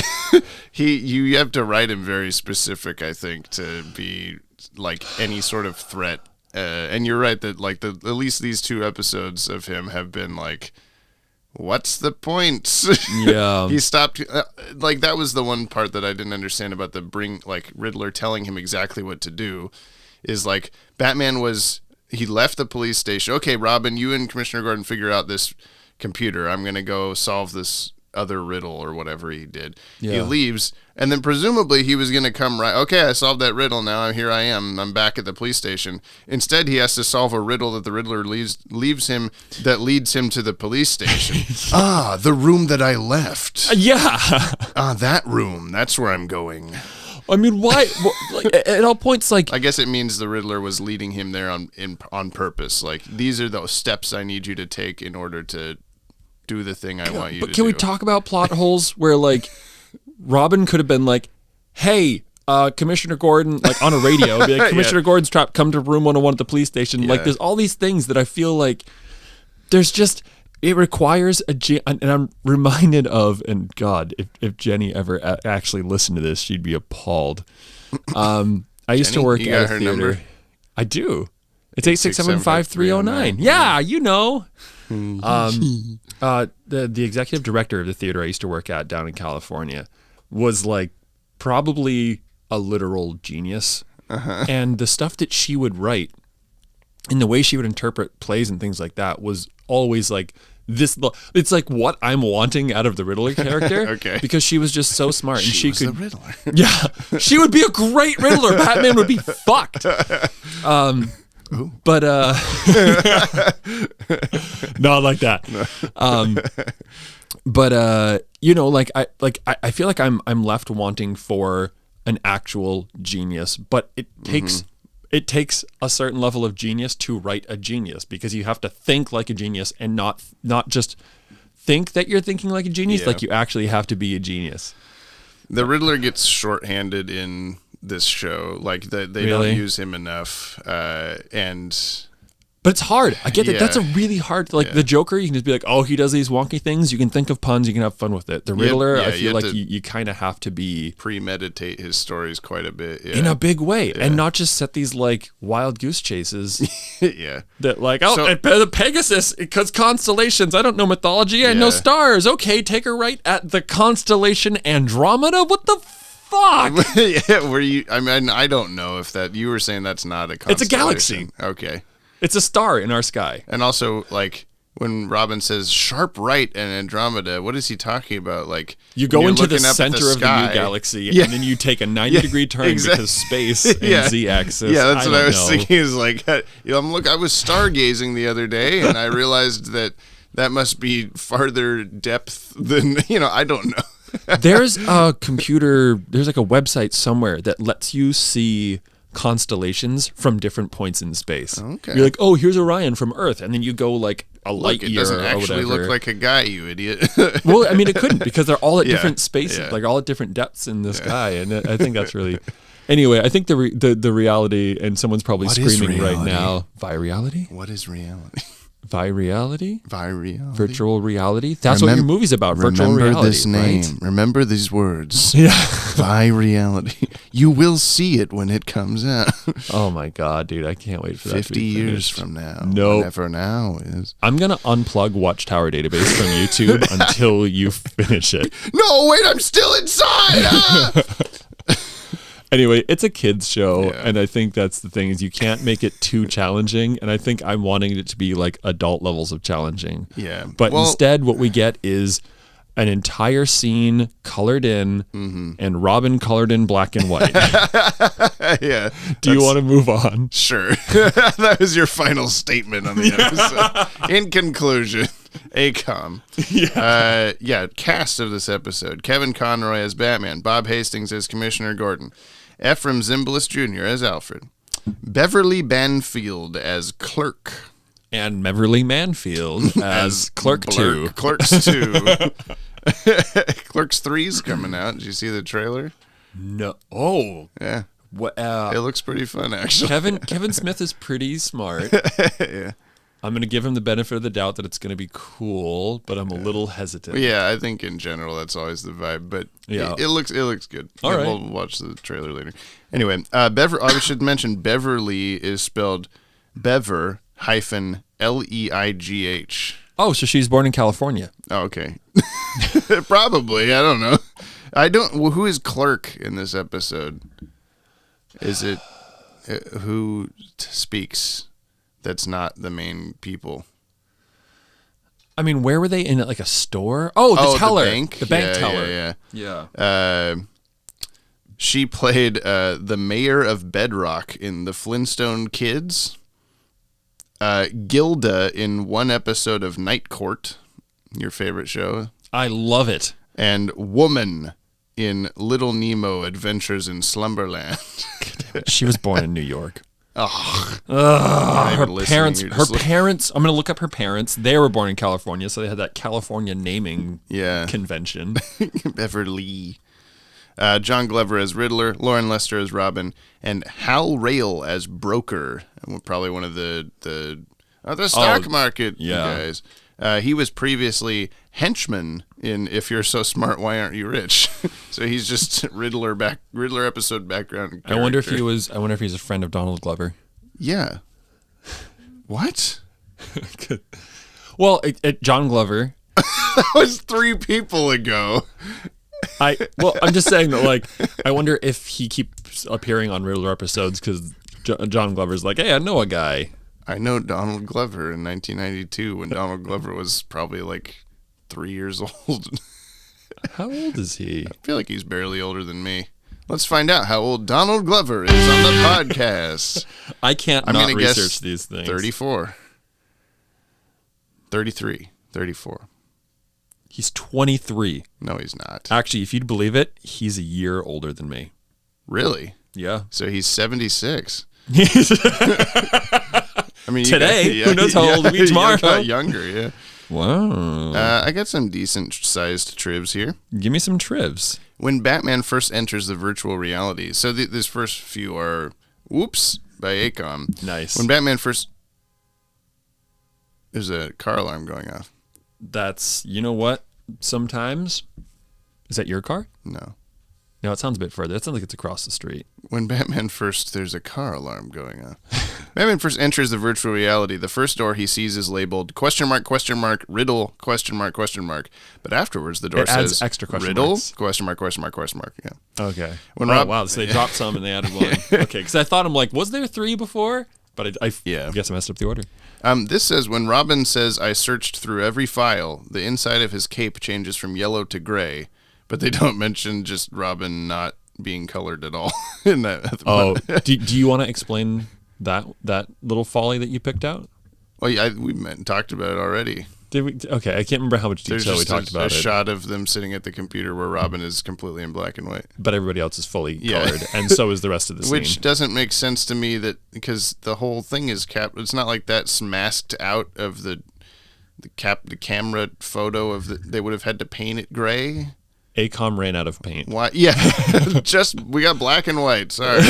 S1: you have to write him very specific, I think, to be like any sort of threat. And you're right that like at least these 2 episodes of him have been like, what's the point?
S2: Yeah.
S1: He stopped. Like that was the one part that I didn't understand about like Riddler telling him exactly what to do. Is like Batman he left the police station. Okay, Robin, you and Commissioner Gordon figure out this computer. I'm gonna go solve this other riddle or whatever he did. Yeah. He leaves, and then presumably he was going to come right. Okay, I solved that riddle. Now here I am. I'm back at the police station. Instead, he has to solve a riddle that the Riddler leaves him that leads him to the police station. The room that I left.
S2: Yeah.
S1: That room. That's where I'm going.
S2: I mean, why? Like, at all points, like
S1: I guess it means the Riddler was leading him there on purpose. Like these are the steps I need you to take in order to do the thing I want you to do.
S2: But can we talk about plot holes where like Robin could have been like, hey, Commissioner Gordon, like on a radio, be like, Commissioner Gordon's trapped, come to room 101 at the police station. Like there's all these things that I feel like there's just, it requires and I'm reminded of, and God, if Jenny ever actually listened to this, she'd be appalled. I used to work at a theater. Number? I do. It's 867-5309. Yeah, you know. The executive director of the theater I used to work at down in California was like probably a literal genius. And the stuff that she would write and the way she would interpret plays and things like that was always like this. It's like what I'm wanting out of the Riddler character.
S1: Okay.
S2: Because she was just so smart. And she could,
S1: the Riddler.
S2: Yeah. She would be a great Riddler. Batman would be fucked. Ooh. But not like that. But you know, like I feel like I'm left wanting for an actual genius, but it takes a certain level of genius to write a genius, because you have to think like a genius and not just think that you're thinking like a genius. Like you actually have to be a genius.
S1: The Riddler gets shorthanded in this show, like they don't use him enough, but
S2: it's hard. I get that. That's a really hard. Like the Joker, you can just be like, oh, he does these wonky things. You can think of puns. You can have fun with it. The Riddler, I feel like you kind of have to be
S1: premeditate his stories quite a bit
S2: in a big way, and not just set these like wild goose chases. That like the Pegasus, because constellations. I don't know mythology. I know stars. Okay, take her right at the constellation Andromeda. What the fuck?
S1: Were you? I mean, I don't know if that. You were saying that's not a constellation.
S2: It's a galaxy.
S1: Okay.
S2: It's a star in our sky.
S1: And also, like, when Robin says sharp right and Andromeda, what is he talking about? Like,
S2: you go into the center of the new galaxy, and then you take a 90-degree turn because space and z-axis.
S1: Yeah, that's what I was thinking. Is like, I was stargazing the other day, and I realized that must be farther depth than, I don't know.
S2: There's a computer, there's like a website somewhere that lets you see constellations from different points in space. Okay. You're like, oh, here's Orion from Earth, and then you go like a light year or whatever. It doesn't actually
S1: look like a guy, you idiot.
S2: Well, I mean, it couldn't, because they're all at different spaces, like all at different depths in the sky, and I think that's really. Anyway, I think the reality, and someone's probably screaming right now. Reality?
S1: What is reality?
S2: Reality?
S1: Vi-reality?
S2: Virtual reality? That's what your movie's about, virtual reality.
S1: Remember this name.
S2: Right?
S1: Remember these words.
S2: Yeah.
S1: Vi-reality. You will see it when it comes out.
S2: Oh my God, dude. I can't wait for that
S1: 50
S2: to be
S1: years
S2: finished.
S1: from now.
S2: Nope.
S1: Whenever now is.
S2: I'm going to unplug Watchtower Database from YouTube until you finish it.
S1: No, wait, I'm still inside! Ah!
S2: Anyway, it's a kids show,
S1: Yeah.
S2: and I think that's the thing is you can't make it too challenging, and I think I'm wanting it to be like adult levels of challenging.
S1: Yeah.
S2: But
S1: Well-
S2: instead, what we get is an entire scene colored in, and Robin colored in black and white.
S1: Yeah.
S2: Do you want to move on?
S1: Sure. That was your final statement on the episode. In conclusion, AKOM. Yeah. Cast of this episode: Kevin Conroy as Batman, Bob Hastings as Commissioner Gordon, Ephraim Zimbalist Jr. as Alfred, Beverly Banfield as Clerk,
S2: And Beverly Manfield as Clerk 2.
S1: Clerks 2. Clerks 3's coming out. Did you see the trailer?
S2: No. Oh.
S1: Yeah.
S2: What?
S1: It looks pretty fun, actually.
S2: Kevin Smith is pretty smart.
S1: Yeah.
S2: I'm going to give him the benefit of the doubt that it's going to be cool, but I'm a little hesitant.
S1: Yeah, I think in general that's always the vibe, but
S2: Yeah.
S1: it looks good.
S2: All right.
S1: We'll watch the trailer later. Anyway, I should mention Beverly is spelled Bever hyphen Leigh.
S2: Oh, so she's born in California.
S1: Oh, okay. Probably. I don't know. Who is Clerk in this episode? Is it who speaks? That's not the main people.
S2: I mean, where were they in like a store? Oh, the teller.
S1: The bank?
S2: The bank
S1: Yeah,
S2: teller.
S1: Yeah. She played the mayor of Bedrock in the Flintstone Kids. Gilda in one episode of Night Court, your favorite show.
S2: I love it.
S1: And Woman in Little Nemo Adventures in Slumberland.
S2: She was born in New York.
S1: Ugh.
S2: Her parents, I'm going to look up her parents. They were born in California, so they had that California naming convention.
S1: Beverly. John Glover as Riddler, Lauren Lester as Robin, and Hal Rail as Broker. Probably one of the stock market guys. He was previously henchman in If You're So Smart, Why Aren't You Rich? So he's just Riddler episode background character.
S2: I wonder if he's a friend of Donald Glover.
S1: Yeah. What?
S2: Well, John Glover.
S1: That was 3 people ago.
S2: I'm just saying that, like, I wonder if he keeps appearing on Riddler episodes because John Glover's like, hey, I know a guy.
S1: I know Donald Glover in 1992 when Donald Glover was probably like 3 years old.
S2: How old is he?
S1: I feel like he's barely older than me. Let's find out how old Donald Glover is on the podcast.
S2: I can't
S1: I'm
S2: not
S1: gonna
S2: research
S1: guess
S2: these things.
S1: 34. 33. 34.
S2: He's 23.
S1: No, he's not.
S2: Actually, if you'd believe it, he's a year older than me.
S1: Really?
S2: Yeah.
S1: So he's 76. I mean,
S2: today, who knows how old he'll be tomorrow?
S1: You got younger, yeah.
S2: Wow.
S1: I got some decent sized trivs here.
S2: Give me some trivs.
S1: When Batman first enters the virtual reality, so this first few are Whoops by AKOM.
S2: Nice.
S1: When Batman first... There's a car alarm going off.
S2: That's, you know what, sometimes... Is that your car?
S1: No.
S2: No, it sounds a bit further. It sounds like it's across the street.
S1: When Batman first... There's a car alarm going off. Batman first enters the virtual reality. The first door he sees is labeled ? Riddle ? But afterwards, the door
S2: adds
S1: says
S2: extra question
S1: Riddle ?
S2: marks.
S1: Yeah.
S2: Okay.
S1: When
S2: Wow, so they dropped some and they added one. Okay, because I thought, I'm like, was there 3 before? But I guess I messed up the order.
S1: This says, when Robin says, I searched through every file, the inside of his cape changes from yellow to gray, but they don't mention just Robin not being colored at all. In that.
S2: Oh, do you want to explain that little folly that you picked out?
S1: Well, we talked about it already.
S2: Did we? Okay, I can't remember how much
S1: There's
S2: detail we
S1: just
S2: talked about
S1: a
S2: it.
S1: shot of them sitting at the computer where Robin is completely in black and white.
S2: But everybody else is fully colored, and so is the rest of the scene.
S1: Which doesn't make sense to me because the whole thing is it's not like that's masked out of the camera photo of they would have had to paint it gray.
S2: AKOM ran out of paint.
S1: Why? Yeah, we got black and white. Sorry.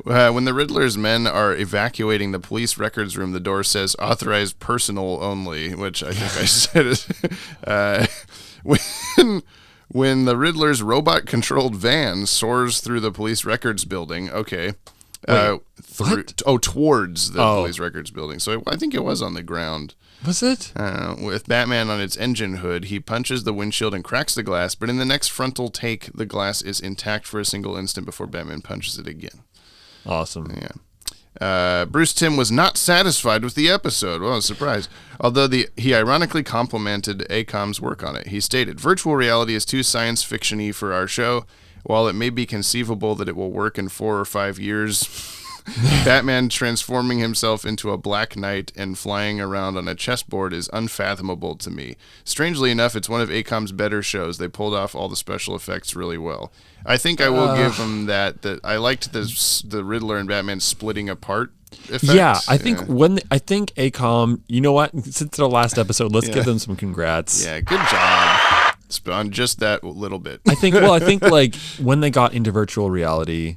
S1: When the Riddler's men are evacuating the police records room, the door says authorized personnel only, which I think I said it. When the Riddler's robot-controlled van soars through the police records building, okay. Towards the police records building. So I think it was on the ground.
S2: Was it?
S1: With Batman on its engine hood, he punches the windshield and cracks the glass, but in the next frontal take, the glass is intact for a single instant before Batman punches it again.
S2: Awesome.
S1: Yeah. Bruce Timm was not satisfied with the episode. Well, surprise. Although he ironically complimented AKOM's work on it. He stated, "Virtual reality is too science fiction-y for our show. While it may be conceivable that it will work in 4 or 5 years, Batman transforming himself into a Black Knight and flying around on a chessboard is unfathomable to me. Strangely enough, it's one of AKOM's better shows. They pulled off all the special effects really well." I think I will give him that I liked the Riddler and Batman splitting apart effect.
S2: Yeah, I think I think AKOM, you know what? Since their last episode, let's give them some congrats.
S1: Yeah, good job. On just that little bit.
S2: I think like when they got into virtual reality,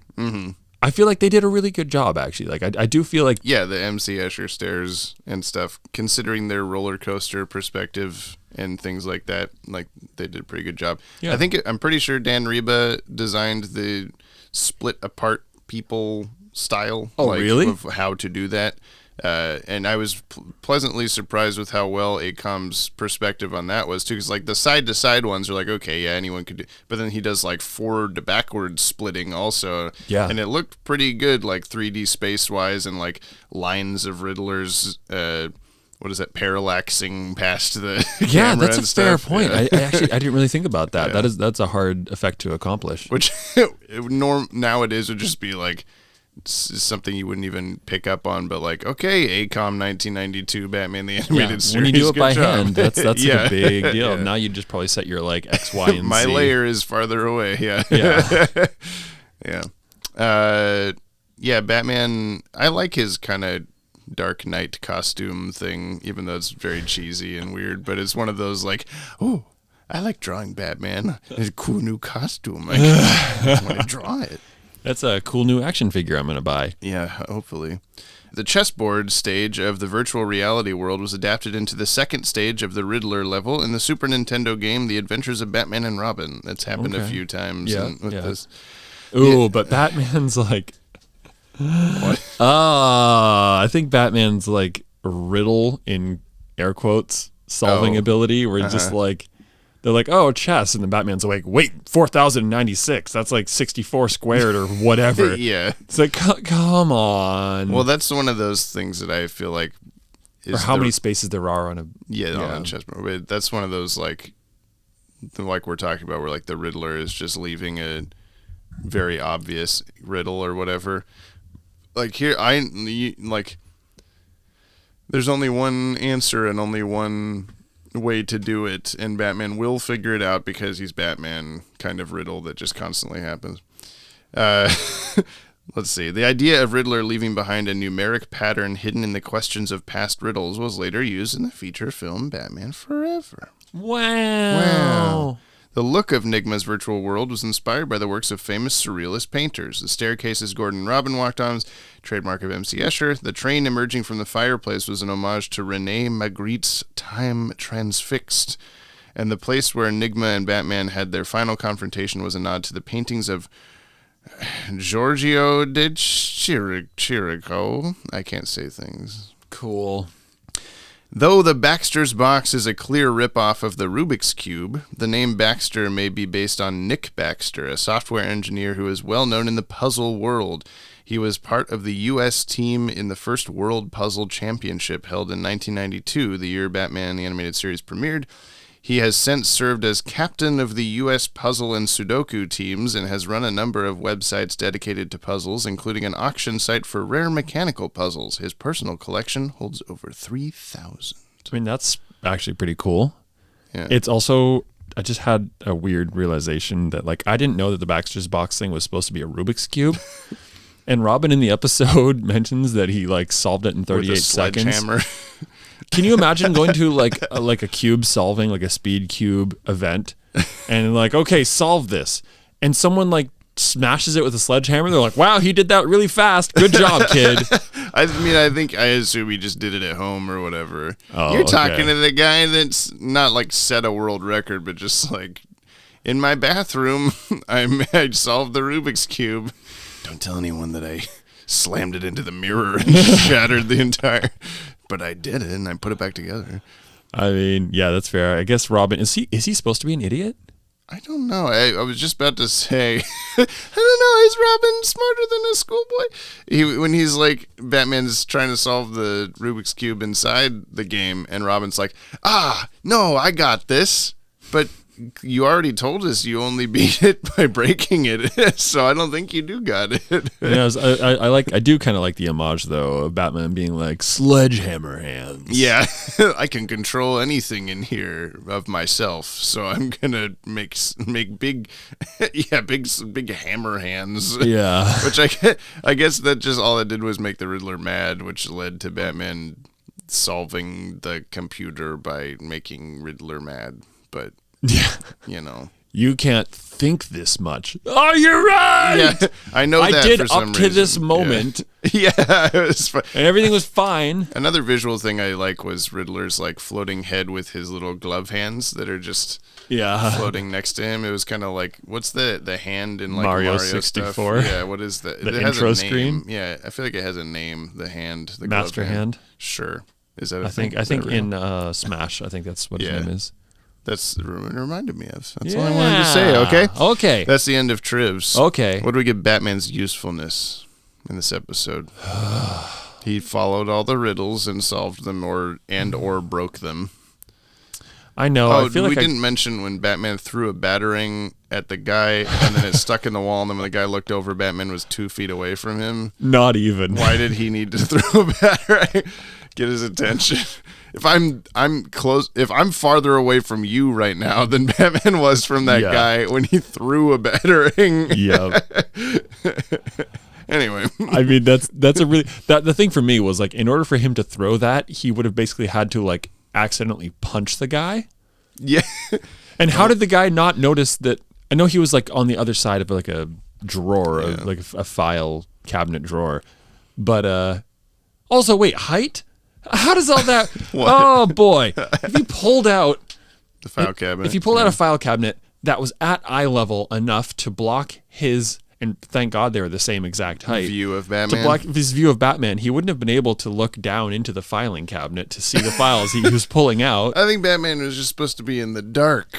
S2: I feel like they did a really good job, actually. Like, I do feel like...
S1: Yeah, the MC Escher stairs and stuff, considering their roller coaster perspective and things like that, like, they did a pretty good job. Yeah. I'm pretty sure Dan Reba designed the split apart people style.
S2: Oh, really?
S1: Of how to do that. And I was pleasantly surprised with how well AKOM's perspective on that was too, because like the side to side ones are like, okay, yeah, anyone could do, but then he does like forward to backward splitting also, and it looked pretty good, like 3D space wise, and like lines of Riddlers, what is that, parallaxing past the camera.
S2: That's a fair point. I didn't really think about that. That's a hard effect to accomplish.
S1: Which nowadays would just be like something you wouldn't even pick up on, but like, okay, AKOM 1992 Batman the Animated Series.
S2: When you do it by hand, that's like a big deal.
S1: Yeah.
S2: Now you just probably set your like X, Y, and
S1: My
S2: Z.
S1: layer is farther away. Yeah. Yeah. Batman, I like his kind of Dark Knight costume thing, even though it's very cheesy and weird, but it's one of those like, oh, I like drawing Batman. It's a cool new costume. I want to draw it.
S2: That's a cool new action figure I'm going to buy.
S1: Yeah, hopefully. The chessboard stage of the virtual reality world was adapted into the second stage of the Riddler level in the Super Nintendo game The Adventures of Batman and Robin. That's happened a few times with this.
S2: Ooh, but Batman's like...
S1: What?
S2: I think Batman's like riddle in air quotes solving ability, where it's just like... They're like, oh, chess. And then Batman's like, wait, 4,096. That's like 64 squared or whatever.
S1: Yeah.
S2: It's like, come on.
S1: Well, that's one of those things that I feel like
S2: is... Or how many spaces there are on a...
S1: on a chessboard. But that's one of those, like we're talking about, where like the Riddler is just leaving a very obvious riddle or whatever. Like here, there's only one answer and only one way to do it, and Batman will figure it out because he's Batman, kind of riddle that just constantly happens. Let's see. The idea of Riddler leaving behind a numeric pattern hidden in the questions of past riddles was later used in the feature film Batman Forever.
S2: Wow.
S1: The look of Nigma's virtual world was inspired by the works of famous surrealist painters. The staircases Gordon and Robin walked on, trademark of MC Escher. The train emerging from the fireplace was an homage to René Magritte's Time Transfixed. And the place where Nigma and Batman had their final confrontation was a nod to the paintings of Giorgio de Chirico. I can't say things.
S2: Cool.
S1: Though the Baxter's box is a clear ripoff of the Rubik's Cube, the name Baxter may be based on Nick Baxter, a software engineer who is well known in the puzzle world. He was part of the U.S. team in the first World Puzzle Championship held in 1992, the year Batman the Animated Series premiered. He has since served as captain of the U.S. puzzle and Sudoku teams and has run a number of websites dedicated to puzzles, including an auction site for rare mechanical puzzles. His personal collection holds over 3,000.
S2: I mean, that's actually pretty cool.
S1: Yeah.
S2: It's also, I just had a weird realization that, like, I didn't know that the Baxter's box thing was supposed to be a Rubik's Cube. And Robin in the episode mentions that he, like, solved it in 38 seconds.
S1: Sledgehammer.
S2: Can you imagine going to like a cube solving, like a speed cube event, and like, okay, solve this, and someone like smashes it with a sledgehammer. They're like, wow, he did that really fast. Good job, kid.
S1: I assume he just did it at home or whatever.
S2: Oh,
S1: You're talking to the guy that's not like set a world record, but just like in my bathroom, I solved the Rubik's Cube. Don't tell anyone that I slammed it into the mirror and shattered the entire. But I did it, and I put it back together.
S2: I mean, yeah, that's fair. I guess Robin is he supposed to be an idiot?
S1: I don't know. I was just about to say, I don't know. Is Robin smarter than a schoolboy? When he's like, Batman's trying to solve the Rubik's Cube inside the game, and Robin's like, no, I got this. But you already told us you only beat it by breaking it, so I don't think you do got it.
S2: Yeah, I do kind of like the homage though of Batman being like sledgehammer hands.
S1: Yeah, I can control anything in here of myself, so I'm gonna make big hammer hands.
S2: Yeah,
S1: which I guess that just all it did was make the Riddler mad, which led to Batman solving the computer by making Riddler mad, but.
S2: Yeah,
S1: you
S2: can't think this much. Oh, you're right.
S1: Yeah, I know.
S2: I
S1: that
S2: did
S1: for some
S2: up to
S1: reason.
S2: this moment.
S1: Yeah, it was fun.
S2: And everything was fine.
S1: Another visual thing I like was Riddler's like floating head with his little glove hands that are just floating next to him. It was kind of like, what's the hand in like Mario 64? Stuff? Yeah, what is that?
S2: The
S1: it
S2: intro
S1: has a name.
S2: screen.
S1: Yeah, I feel like it has a name. The hand, the
S2: Master
S1: glove
S2: hand.
S1: Sure, is that? I
S2: think in Smash, I think that's what his name is.
S1: That's what it reminded me of. That's all I wanted to say, okay?
S2: Okay.
S1: That's the end of Trivs.
S2: Okay.
S1: What do we give Batman's usefulness in this episode? He followed all the riddles and solved them or broke them.
S2: I know.
S1: Oh,
S2: I feel like
S1: we didn't mention when Batman threw a battering at the guy and then it stuck in the wall, and then when the guy looked over, Batman was 2 feet away from him.
S2: Not even.
S1: Why did he need to throw a battering? Get his attention. If I'm close, if I'm farther away from you right now than Batman was from that guy when he threw a battering.
S2: Yeah.
S1: Anyway,
S2: I mean that's a really the thing for me was like, in order for him to throw that, he would have basically had to like accidentally punch the guy.
S1: Yeah.
S2: And how did the guy not notice that? I know he was like on the other side of like a drawer, like a file cabinet drawer, but also wait, height. How does all that? Oh boy! If you pulled out
S1: the file cabinet,
S2: out a file cabinet that was at eye level enough to block his, and thank God they were the same exact height,
S1: view of Batman.
S2: To block his view of Batman, he wouldn't have been able to look down into the filing cabinet to see the files he was pulling out.
S1: I think Batman was just supposed to be in the dark,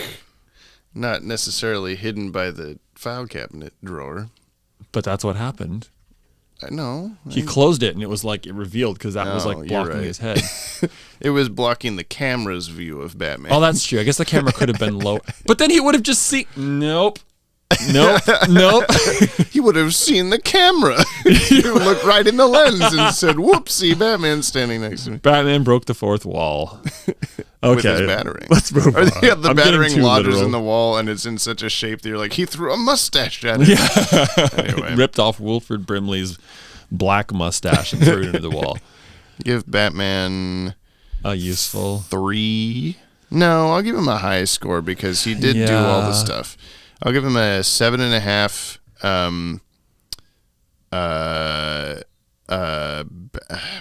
S1: not necessarily hidden by the file cabinet drawer.
S2: But that's what happened.
S1: No.
S2: He closed it and it was like it revealed because that was like blocking his head.
S1: It was blocking the camera's view of Batman.
S2: Oh, that's true. I guess the camera could have been low. But then he would have just seen. Nope.
S1: He would have seen the camera. He looked right in the lens and said, whoopsie, Batman's standing next to me.
S2: Batman broke the fourth wall. Okay.
S1: With his battering.
S2: Let's move on.
S1: Yeah, the battering lodges
S2: literal.
S1: in the wall and it's in such a shape that you're like, he threw a mustache at it.
S2: Yeah.
S1: Anyway.
S2: Ripped off Wilford Brimley's black mustache and threw it into the wall.
S1: Give Batman
S2: a useful
S1: 3. No, I'll give him a high score because he did do all the stuff. I'll give him a 7.5.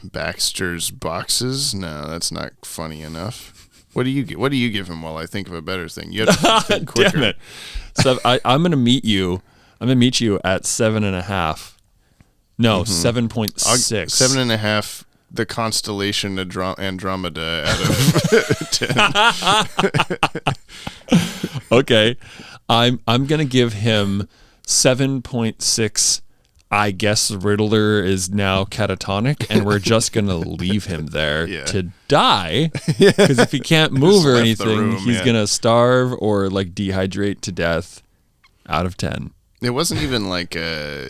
S1: Baxter's boxes. No, that's not funny enough. What do you give him while I think of a better thing? You have to think quicker.
S2: Damn it! So I'm gonna meet you. I'm gonna meet you at 7.5. No, 7.6.
S1: 7.5. The constellation Andromeda out of 10.
S2: Okay, I'm gonna give him 7.6. I guess Riddler is now catatonic, and we're just gonna leave him there to die. Because if he can't move or anything, he's gonna starve or like dehydrate to death. Out of 10.
S1: It wasn't even like a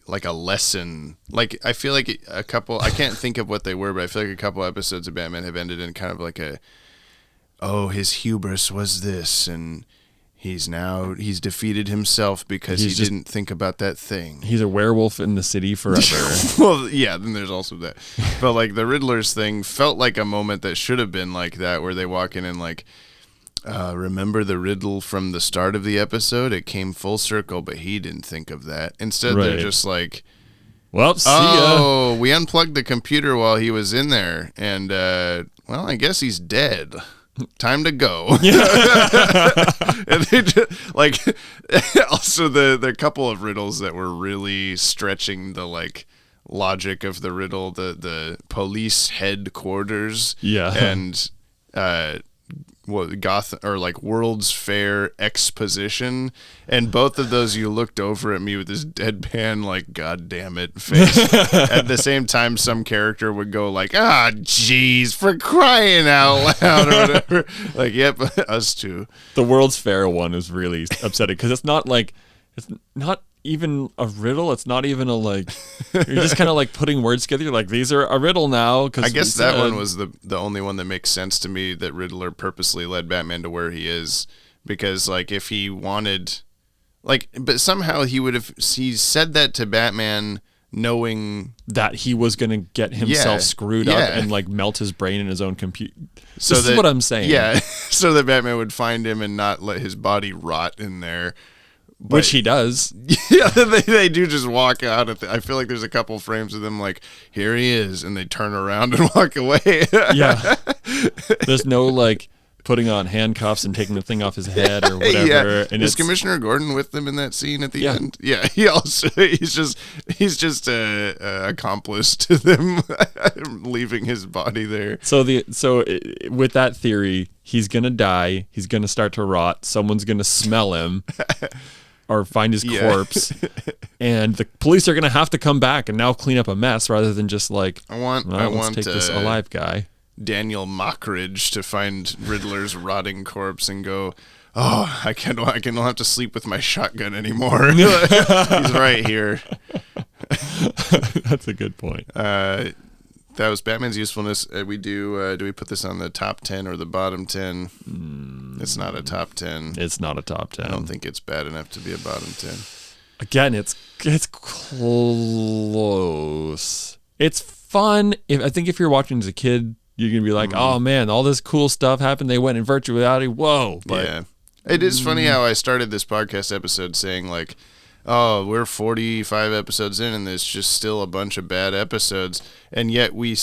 S1: lesson. Like I feel like a couple. I can't think of what they were, but I feel like a couple episodes of Batman have ended in kind of like his hubris was this, and he's defeated himself because he didn't think about that thing.
S2: He's a werewolf in the city forever.
S1: Well, yeah, then there's also that. But like the Riddler's thing felt like a moment that should have been like that, where they walk in and like, Remember the riddle from the start of the episode? It came full circle, but he didn't think of that. Instead, they're just like,
S2: well, see ya.
S1: we unplugged the computer while he was in there, and, well, I guess he's dead. Time to go. And they just, like, also the couple of riddles that were really stretching the, like, logic of the riddle, the police headquarters, and World's Fair exposition, and both of those you looked over at me with this deadpan, like, God damn it face. At the same time, some character would go like, jeez, for crying out loud, or whatever. Like, yep, us too.
S2: The World's Fair one is really upsetting because it's not even a riddle. It's not even a, like, you're just kind of like putting words together. You're like, these are a riddle now.
S1: I guess that one was the only one that makes sense to me, that Riddler purposely led Batman to where he is, because, like, if he wanted, like, but somehow he said that to Batman knowing
S2: that he was going to get himself screwed up and, like, melt his brain in his own computer.
S1: So
S2: this is what I'm saying.
S1: Yeah, so that Batman would find him and not let his body rot in there. But,
S2: which he does.
S1: Yeah, they do just walk out. I feel like there's a couple frames of them like, here he is, and they turn around and walk away.
S2: Yeah. There's no, like, putting on handcuffs and taking the thing off his head or whatever.
S1: Yeah.
S2: And
S1: is Commissioner Gordon with them in that scene at the end? Yeah, he's just a accomplice to them leaving his body there.
S2: So with that theory, he's gonna die. He's gonna start to rot. Someone's gonna smell him. Or find his corpse, and the police are gonna have to come back and now clean up a mess rather than just like, let's take this alive guy,
S1: Daniel Mockridge, to find Riddler's rotting corpse and go, I can't have to sleep with my shotgun anymore. He's right here.
S2: That's a good point.
S1: That was Batman's usefulness. Do we put this on the top 10 or the bottom 10? It's not a top 10.
S2: It's not a top 10.
S1: I don't think it's bad enough to be a bottom 10.
S2: Again, it's close. It's fun. I think if you're watching as a kid, you're going to be like, oh man, all this cool stuff happened. They went in virtual reality. Whoa. But,
S1: yeah. It is funny how I started this podcast episode saying, like, we're 45 episodes in and there's just still a bunch of bad episodes, and yet we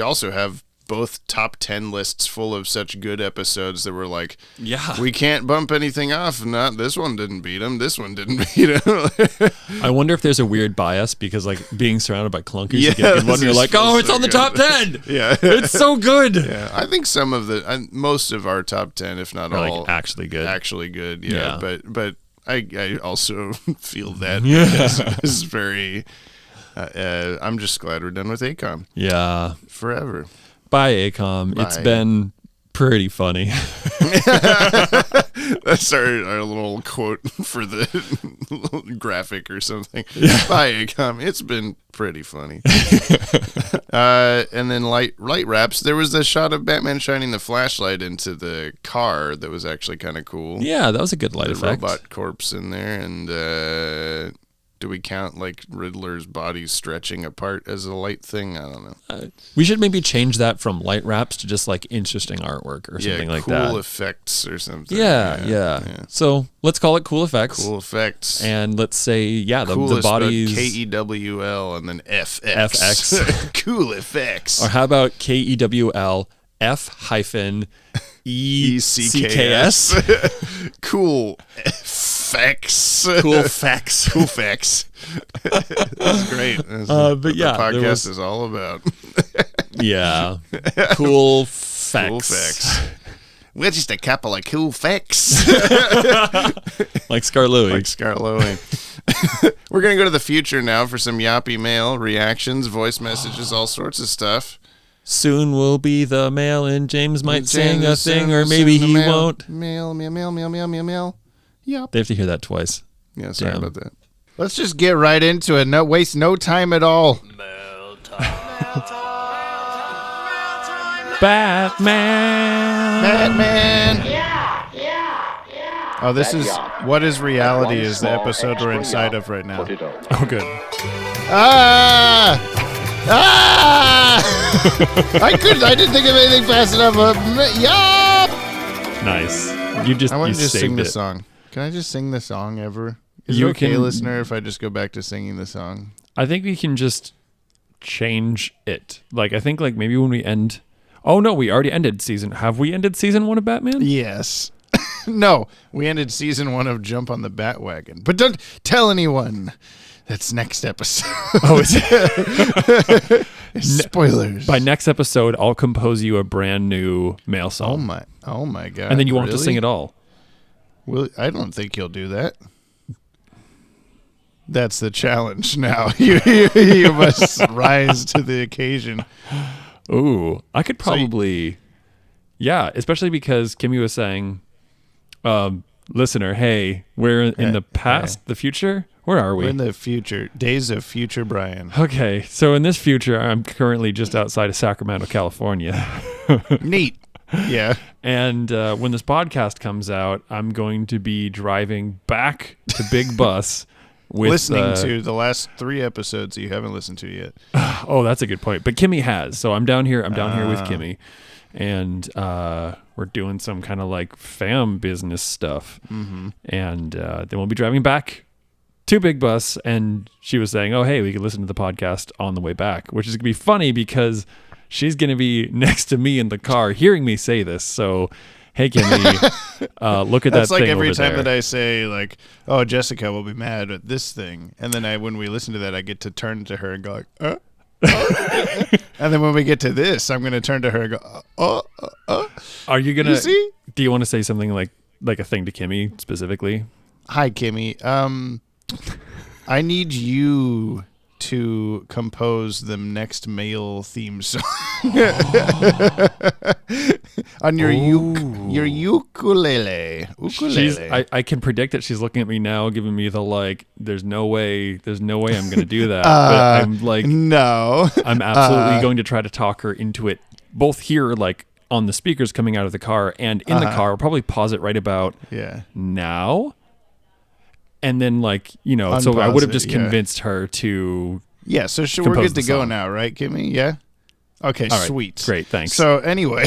S1: also have both top 10 lists full of such good episodes that we're like, we can't bump anything off. Not this one didn't beat him, this one didn't beat him.
S2: I wonder if there's a weird bias because, like, being surrounded by clunkers, you get good one, you're like, it's on the top 10.
S1: Yeah,
S2: it's so good.
S1: Yeah, I think some of most of our top 10, if not all,
S2: like actually good.
S1: Yeah. But I also feel that is very. I'm just glad we're done with AKOM.
S2: Yeah,
S1: forever.
S2: Bye, AKOM. It's been pretty funny.
S1: That's our little quote for the graphic or something. Yeah. Bye, AKOM. It's been pretty funny. And then light wraps. There was the shot of Batman shining the flashlight into the car that was actually kind of cool.
S2: Yeah, that was a good light effect.
S1: Robot corpse in there, and do we count, like, Riddler's body stretching apart as a light thing? I don't know.
S2: We should maybe change that from light wraps to just, like, interesting artwork or something like that.
S1: Cool effects or something.
S2: Yeah. So let's call it cool effects.
S1: Cool effects.
S2: And let's say,
S1: cool
S2: the body's
S1: KEWL and then FX. Cool effects.
S2: Or how about KEWL F-ECKS?
S1: Cool effects.
S2: Cool facts.
S1: Cool facts. That's great. That's
S2: but
S1: what
S2: yeah,
S1: the podcast is all about.
S2: Yeah. Cool facts.
S1: Cool facts. We're just a couple of cool facts.
S2: Like Scarloey.
S1: We're going to go to the future now for some Yoppie Mail reactions, voice messages, all sorts of stuff.
S2: Soon will be the mail, and James might sing a thing, or maybe he won't.
S1: Mail. Yep.
S2: They have to hear that twice.
S1: Yeah, sorry about that.
S6: Let's just get right into it. No, waste no time at all.
S3: Mail time.
S2: Batman.
S6: Oh, this is What is Reality is the episode we're inside of right now.
S2: Oh, good.
S6: I didn't think of anything fast enough. Yup.
S2: Nice.
S1: I want to just sing the
S2: it.
S1: song. Can I just sing the song ever? Is it okay, listener, if I just go back to singing the song?
S2: I think we can just change it. Like, I think, like, maybe when we end... Oh, no, we already ended season... Have we ended season 1 of Batman?
S1: Yes. No, we ended season 1 of Jump on the Bat-Wagon. But don't tell anyone. That's next episode.
S2: Oh, is it?
S1: Spoilers.
S2: By next episode, I'll compose you a brand new Mail song.
S1: Oh my God.
S2: And then you won't have to sing it all.
S1: Well, I don't think you'll do that. That's the challenge now. You must rise to the occasion.
S2: Ooh, I could probably... Yeah, especially because Kimmy was saying, listener, hey, we're in the past, the future? Where are we?
S1: We're in the future. Days of future Brian.
S2: Okay, so in this future, I'm currently just outside of Sacramento, California.
S1: Neat. Yeah.
S2: And when this podcast comes out, I'm going to be driving back to Big Bus with...
S1: Listening to the last 3 episodes that you haven't listened to yet.
S2: Oh, that's a good point. But Kimmy has. So I'm down here. I'm down here with Kimmy. And we're doing some kind of like fam business stuff. Mm-hmm. And then we'll be driving back to Big Bus. And she was saying, oh, hey, we could listen to the podcast on the way back, which is going to be funny because she's going to be next to me in the car hearing me say this. So, hey, Kimmy, look at that thing over there. That's
S1: like every time that I say, like, oh, Jessica will be mad at this thing. And then when we listen to that, I get to turn to her and go, like, and then when we get to this, I'm going to turn to her and go,
S2: Are you going to...
S1: see?
S2: Do you want to say something like a thing to Kimmy specifically?
S1: Hi, Kimmy. I need you to compose the next Mail theme song on your ukulele.
S2: I can predict that she's looking at me now, giving me the like. There's no way I'm going to do that. But I'm like,
S1: no.
S2: I'm absolutely going to try to talk her into it. Both here, like on the speakers coming out of the car, and in the car. I'll probably pause it right about now. And then, like, you know,
S1: Unpause
S2: so I would have just
S1: it,
S2: convinced her to...
S1: Yeah, so we're good to go now, right, Kimmy? Yeah? Okay,
S2: all right,
S1: sweet.
S2: Great, thanks.
S1: So, anyway,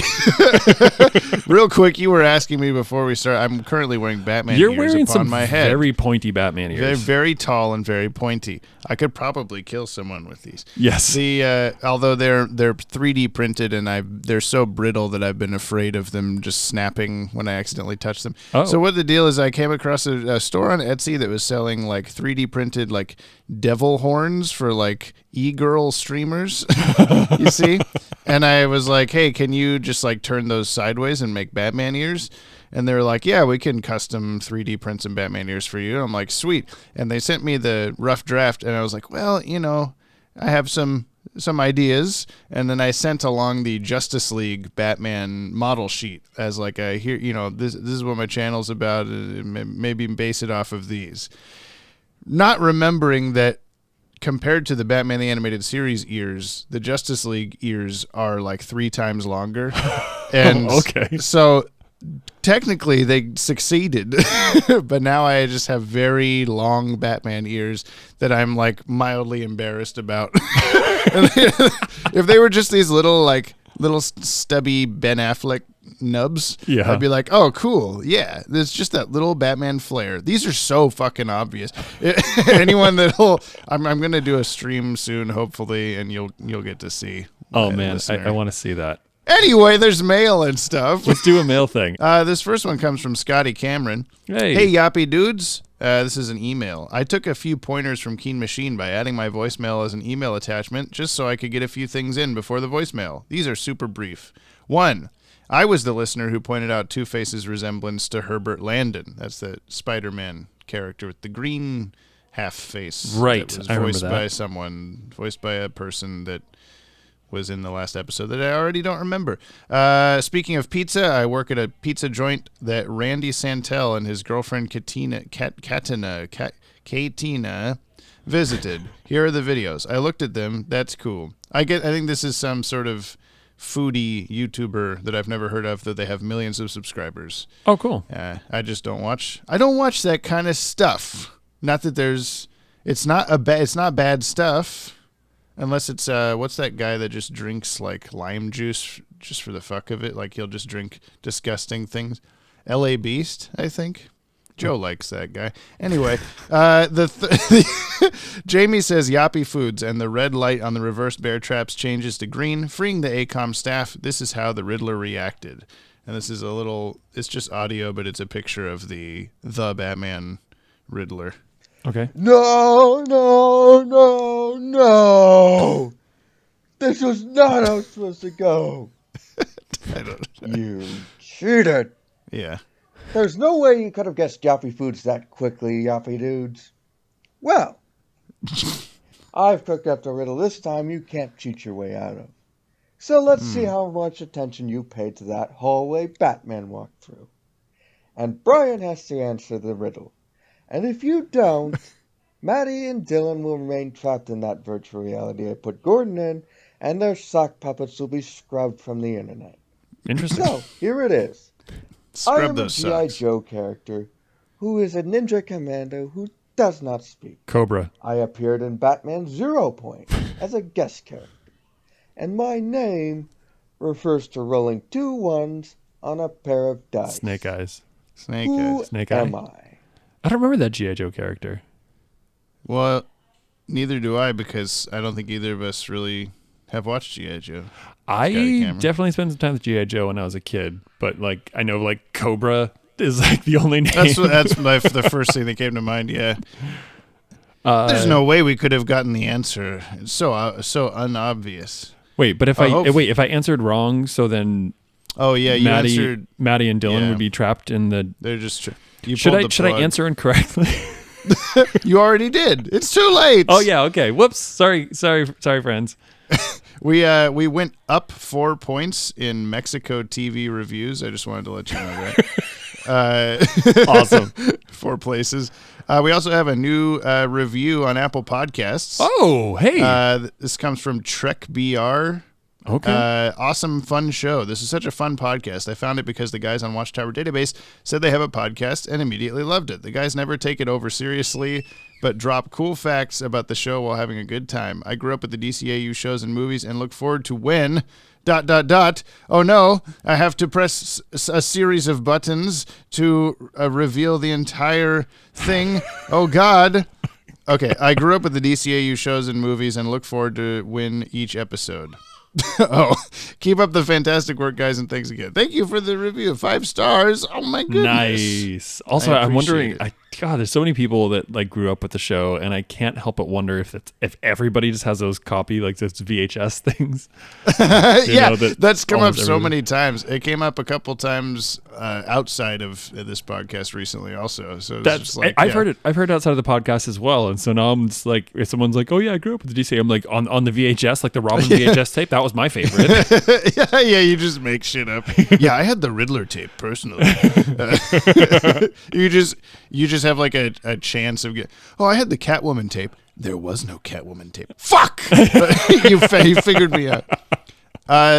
S1: real quick, you were asking me before we start. I'm currently wearing Batman
S2: You're
S1: ears
S2: wearing
S1: upon
S2: some
S1: my head.
S2: very pointy Batman ears.
S1: They're very tall and very pointy. I could probably kill someone with these.
S2: Yes.
S1: Although they're 3D printed and they're so brittle that I've been afraid of them just snapping when I accidentally touch them. Oh. So what the deal is, I came across a store on Etsy that was selling like 3D printed like devil horns for like e-girl streamers. You see? And I was like, hey, can you just like turn those sideways and make Batman ears? And they were like, yeah, we can custom 3D print some Batman ears for you. And I'm like, sweet. And they sent me the rough draft, and I was like, well, you know, I have some ideas. And then I sent along the Justice League Batman model sheet as like this is what my channel's about. Maybe base it off of these. Not remembering that compared to the Batman the Animated Series ears, the Justice League ears are like 3 times longer. And
S2: okay.
S1: So technically they succeeded, but now I just have very long Batman ears that I'm like mildly embarrassed about. If they were just these little stubby Ben Affleck nubs, I'd be like, oh, cool. Yeah, there's just that little Batman flair. These are so fucking obvious. Anyone I'm going to do a stream soon, hopefully, and you'll get to see.
S2: Oh, man, I want to see that.
S1: Anyway, there's mail and stuff.
S2: Let's do a mail thing.
S1: This first one comes from Scotty Cameron. Hey, Yoppie dudes. This is an email. I took a few pointers from Keen Machine by adding my voicemail as an email attachment just so I could get a few things in before the voicemail. These are super brief. 1. I was the listener who pointed out Two-Face's resemblance to Herbert Landon. That's the Spider-Man character with the green half face.
S2: Right.
S1: That was voiced by a person that was in the last episode that I already don't remember. Speaking of pizza, I work at a pizza joint that Randy Santel and his girlfriend Katina visited. Here are the videos. I looked at them. That's cool. I think this is some sort of foodie YouTuber that I've never heard of, though they have millions of subscribers.
S2: Oh, cool.
S1: I just don't watch. I don't watch that kind of stuff. Not that it's not bad stuff. Unless it's, what's that guy that just drinks, like, lime juice just for the fuck of it? Like, he'll just drink disgusting things. L.A. Beast, I think. Joe likes that guy. Anyway, Jamie says Yoppie Foods and the red light on the reverse bear traps changes to green, freeing the AKOM staff. This is how the Riddler reacted. And this is it's just audio, but it's a picture of the Batman Riddler.
S2: Okay.
S7: No. This was not how it was supposed to go.
S1: I don't know.
S7: You cheated.
S1: Yeah.
S7: There's no way you could have guessed Yoppie Foods that quickly, Yoppie dudes. Well, I've cooked up the riddle this time you can't cheat your way out of. So let's see how much attention you paid to that hallway Batman walked through. And Brian has to answer the riddle. And if you don't, Maddie and Dylan will remain trapped in that virtual reality I put Gordon in, and their sock puppets will be scrubbed from the internet.
S2: Interesting.
S7: So, here it is. I
S1: Scrub
S7: am a
S1: those
S7: G.I.
S1: socks.
S7: Joe character who is a ninja commando who does not speak.
S2: Cobra.
S7: I appeared in Batman 0 Point as a guest character. And my name refers to rolling 2 ones on a pair of dice.
S2: Snake Eyes.
S1: Snake
S7: Who
S1: Eyes.
S2: Snake
S7: am
S2: Eye.
S7: I?
S2: I don't remember that G.I. Joe character.
S1: Well, neither do I, because I don't think either of us really have watched G.I. Joe.
S2: I
S1: Cameron.
S2: definitely spent some time with G.I. Joe when I was a kid, but like I know like Cobra is like the only name.
S1: That's the first thing that came to mind. Yeah, there's no way we could have gotten the answer. It's so unobvious.
S2: Wait, but if if I answered wrong, so then
S1: Oh yeah, you answered.
S2: Maddie and Dylan
S1: yeah.
S2: would be trapped in the.
S1: They're just. You
S2: Should
S1: pulled
S2: I
S1: the
S2: should I
S1: plug.
S2: answer incorrectly?
S1: You already did. It's too late.
S2: Oh yeah, okay. Whoops. Sorry, friends.
S1: We went up 4 points in Mexico TV reviews. I just wanted to let you know that.
S2: Awesome.
S1: 4 places. We also have a new review on Apple Podcasts.
S2: Oh, hey.
S1: This comes from Trek BR.
S2: Okay.
S1: Awesome, fun show. This is such a fun podcast. I found it because the guys on Watchtower Database said they have a podcast and immediately loved it. The guys never take it over seriously, but drop cool facts about the show while having a good time. I grew up with the DCAU shows and movies and look forward to when... ... Oh no, I have to press a series of buttons to reveal the entire thing. Oh God. Okay, I grew up with the DCAU shows and movies and look forward to win each episode. Oh, keep up the fantastic work, guys, and thanks again. Thank you for the review. 5 stars. Oh my goodness.
S2: Nice. Also, I'm wondering. God, there's so many people that like grew up with the show, and I can't help but wonder if everybody just has those those VHS things.
S1: Yeah, that's come up so many times. It came up a couple times outside of this podcast recently, also. So it's just like
S2: I've heard it. I've heard it outside of the podcast as well, and so now I'm just like, if someone's like, "Oh yeah, I grew up with the DC," I'm like, on the VHS, like the Robin VHS tape. That was my favorite.
S1: yeah, you just make shit up. Yeah, I had the Riddler tape personally. You just have like a chance of I had the Catwoman tape. There was no Catwoman tape. Fuck! You figured me out.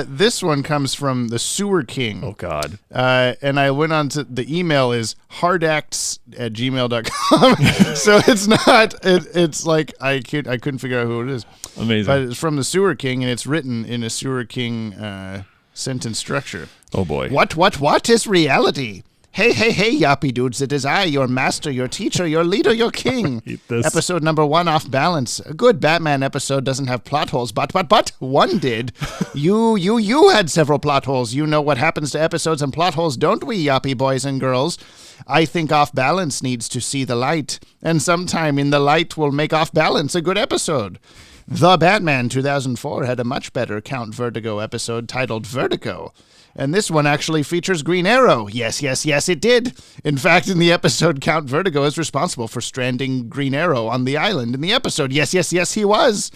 S1: This one comes from the Sewer King.
S2: Oh God!
S1: And I went on to the email is hardacts@gmail.com. So it's not. It's like I couldn't figure out who it is.
S2: Amazing.
S1: But it's from the Sewer King, and it's written in a Sewer King sentence structure.
S2: Oh boy!
S1: What is reality? Hey, Yoppie dudes, it is I, your master, your teacher, your leader, your king.
S2: Eat this.
S1: Episode number 1, Off Balance. A good Batman episode doesn't have plot holes, but one did. You had several plot holes. You know what happens to episodes and plot holes, don't we, Yoppie boys and girls? I think Off Balance needs to see the light, and sometime in the light will make Off Balance a good episode. The Batman 2004 had a much better Count Vertigo episode titled Vertigo. And this one actually features Green Arrow. Yes, it did. In fact, in the episode, Count Vertigo is responsible for stranding Green Arrow on the island in the episode. Yes, he was.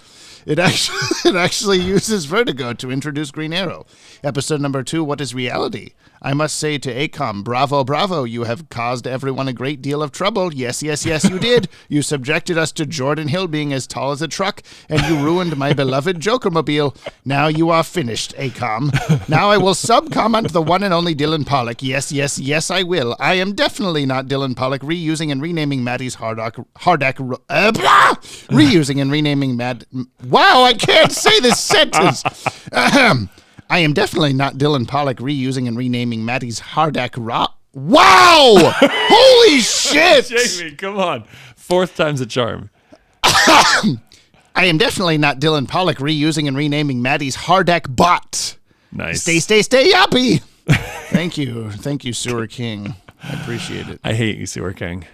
S1: It actually uses Vertigo to introduce Green Arrow. Episode number 2, What is Reality? I must say to AKOM, bravo, you have caused everyone a great deal of trouble. Yes, you did. You subjected us to Jordan Hill being as tall as a truck, and you ruined my beloved Joker-mobile. Now you are finished, AKOM. Now I will sub-comment the one and only Dylan Pollock. Yes, I will. I am definitely not Dylan Pollock, reusing and renaming Maddie's reusing and renaming Wow, I can't say this sentence. I am definitely not Dylan Pollock reusing and renaming Maddie's Hardak Wow! Holy shit!
S2: Jamie, come on. 4th time's a charm.
S1: I am definitely not Dylan Pollock reusing and renaming Maddie's Hardak bot.
S2: Nice.
S1: Stay, Yoppie! Thank you, Sewer King. I appreciate it.
S2: I hate you, Sewer King.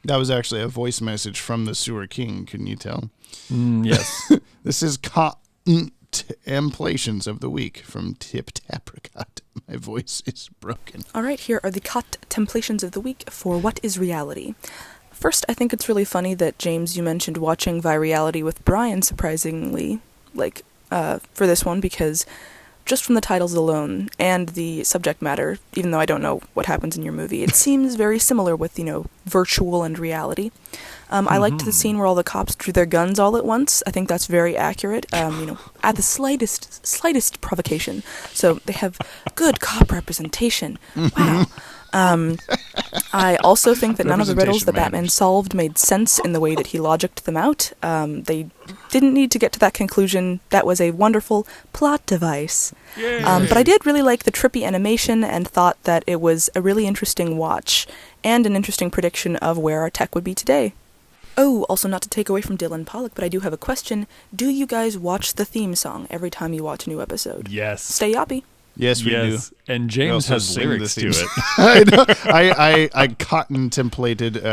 S1: That was actually a voice message from the Sewer King. Can you tell?
S2: Yes.
S1: This is contemplations of the week from Tip Tapricot. My voice is broken.
S8: All right, here are the contemplations of the week for What is Reality. First, I think it's really funny that, James, you mentioned watching Vireality with Brian, surprisingly, for this one, because just from the titles alone and the subject matter, even though I don't know what happens in your movie, it seems very similar with, virtual and reality. I liked the scene where all the cops drew their guns all at once. I think that's very accurate, at the slightest provocation. So they have good cop representation. Wow. I also think that none of the riddles that Batman solved made sense in the way that he logicked them out. They didn't need to get to that conclusion. That was a wonderful plot device. But I did really like the trippy animation and thought that it was a really interesting watch and an interesting prediction of where our tech would be today. Oh, also not to take away from Dylan Pollock, but I do have a question. Do you guys watch the theme song every time you watch a new episode?
S2: Yes.
S8: Stay Yoppie.
S1: Yes, we do.
S2: And James has lyrics to it.
S1: I know. I contemplated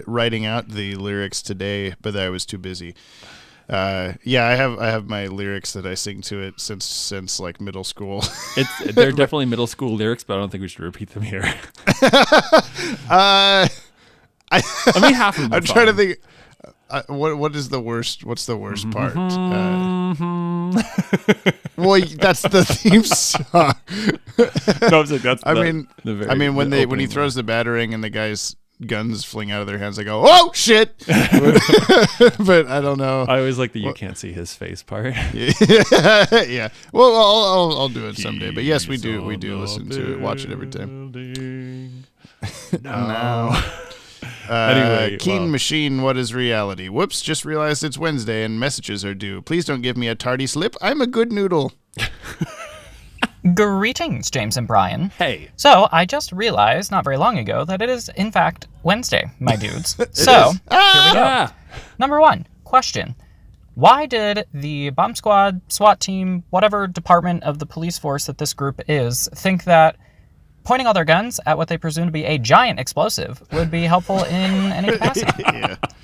S1: writing out the lyrics today, but I was too busy. I have my lyrics that I sing to it since like middle school.
S2: They're definitely middle school lyrics, but I don't think we should repeat them here. I mean, half of them.
S1: I'm trying to think. What is the worst? What's the worst part? Well, that's the theme song.
S2: No, I'm saying that's.
S1: When he throws the batarang and the guy's guns fling out of their hands, I go, "Oh shit!" But I don't know.
S2: I always like the "you can't see his face" part.
S1: Yeah. Well, I'll do it someday. But yes, we do listen to it, watch it every time.
S2: No.
S1: Anyway, Keen Machine, what is reality? Whoops, just realized it's Wednesday and messages are due. Please don't give me a tardy slip. I'm a good noodle.
S9: Greetings, James and Brian.
S2: Hey.
S9: So, I just realized not very long ago that it is, in fact, Wednesday, my dudes. So, here we go. Number 1, question. Why did the bomb squad, SWAT team, whatever department of the police force that this group is, think that pointing all their guns at what they presume to be a giant explosive would be helpful in any capacity?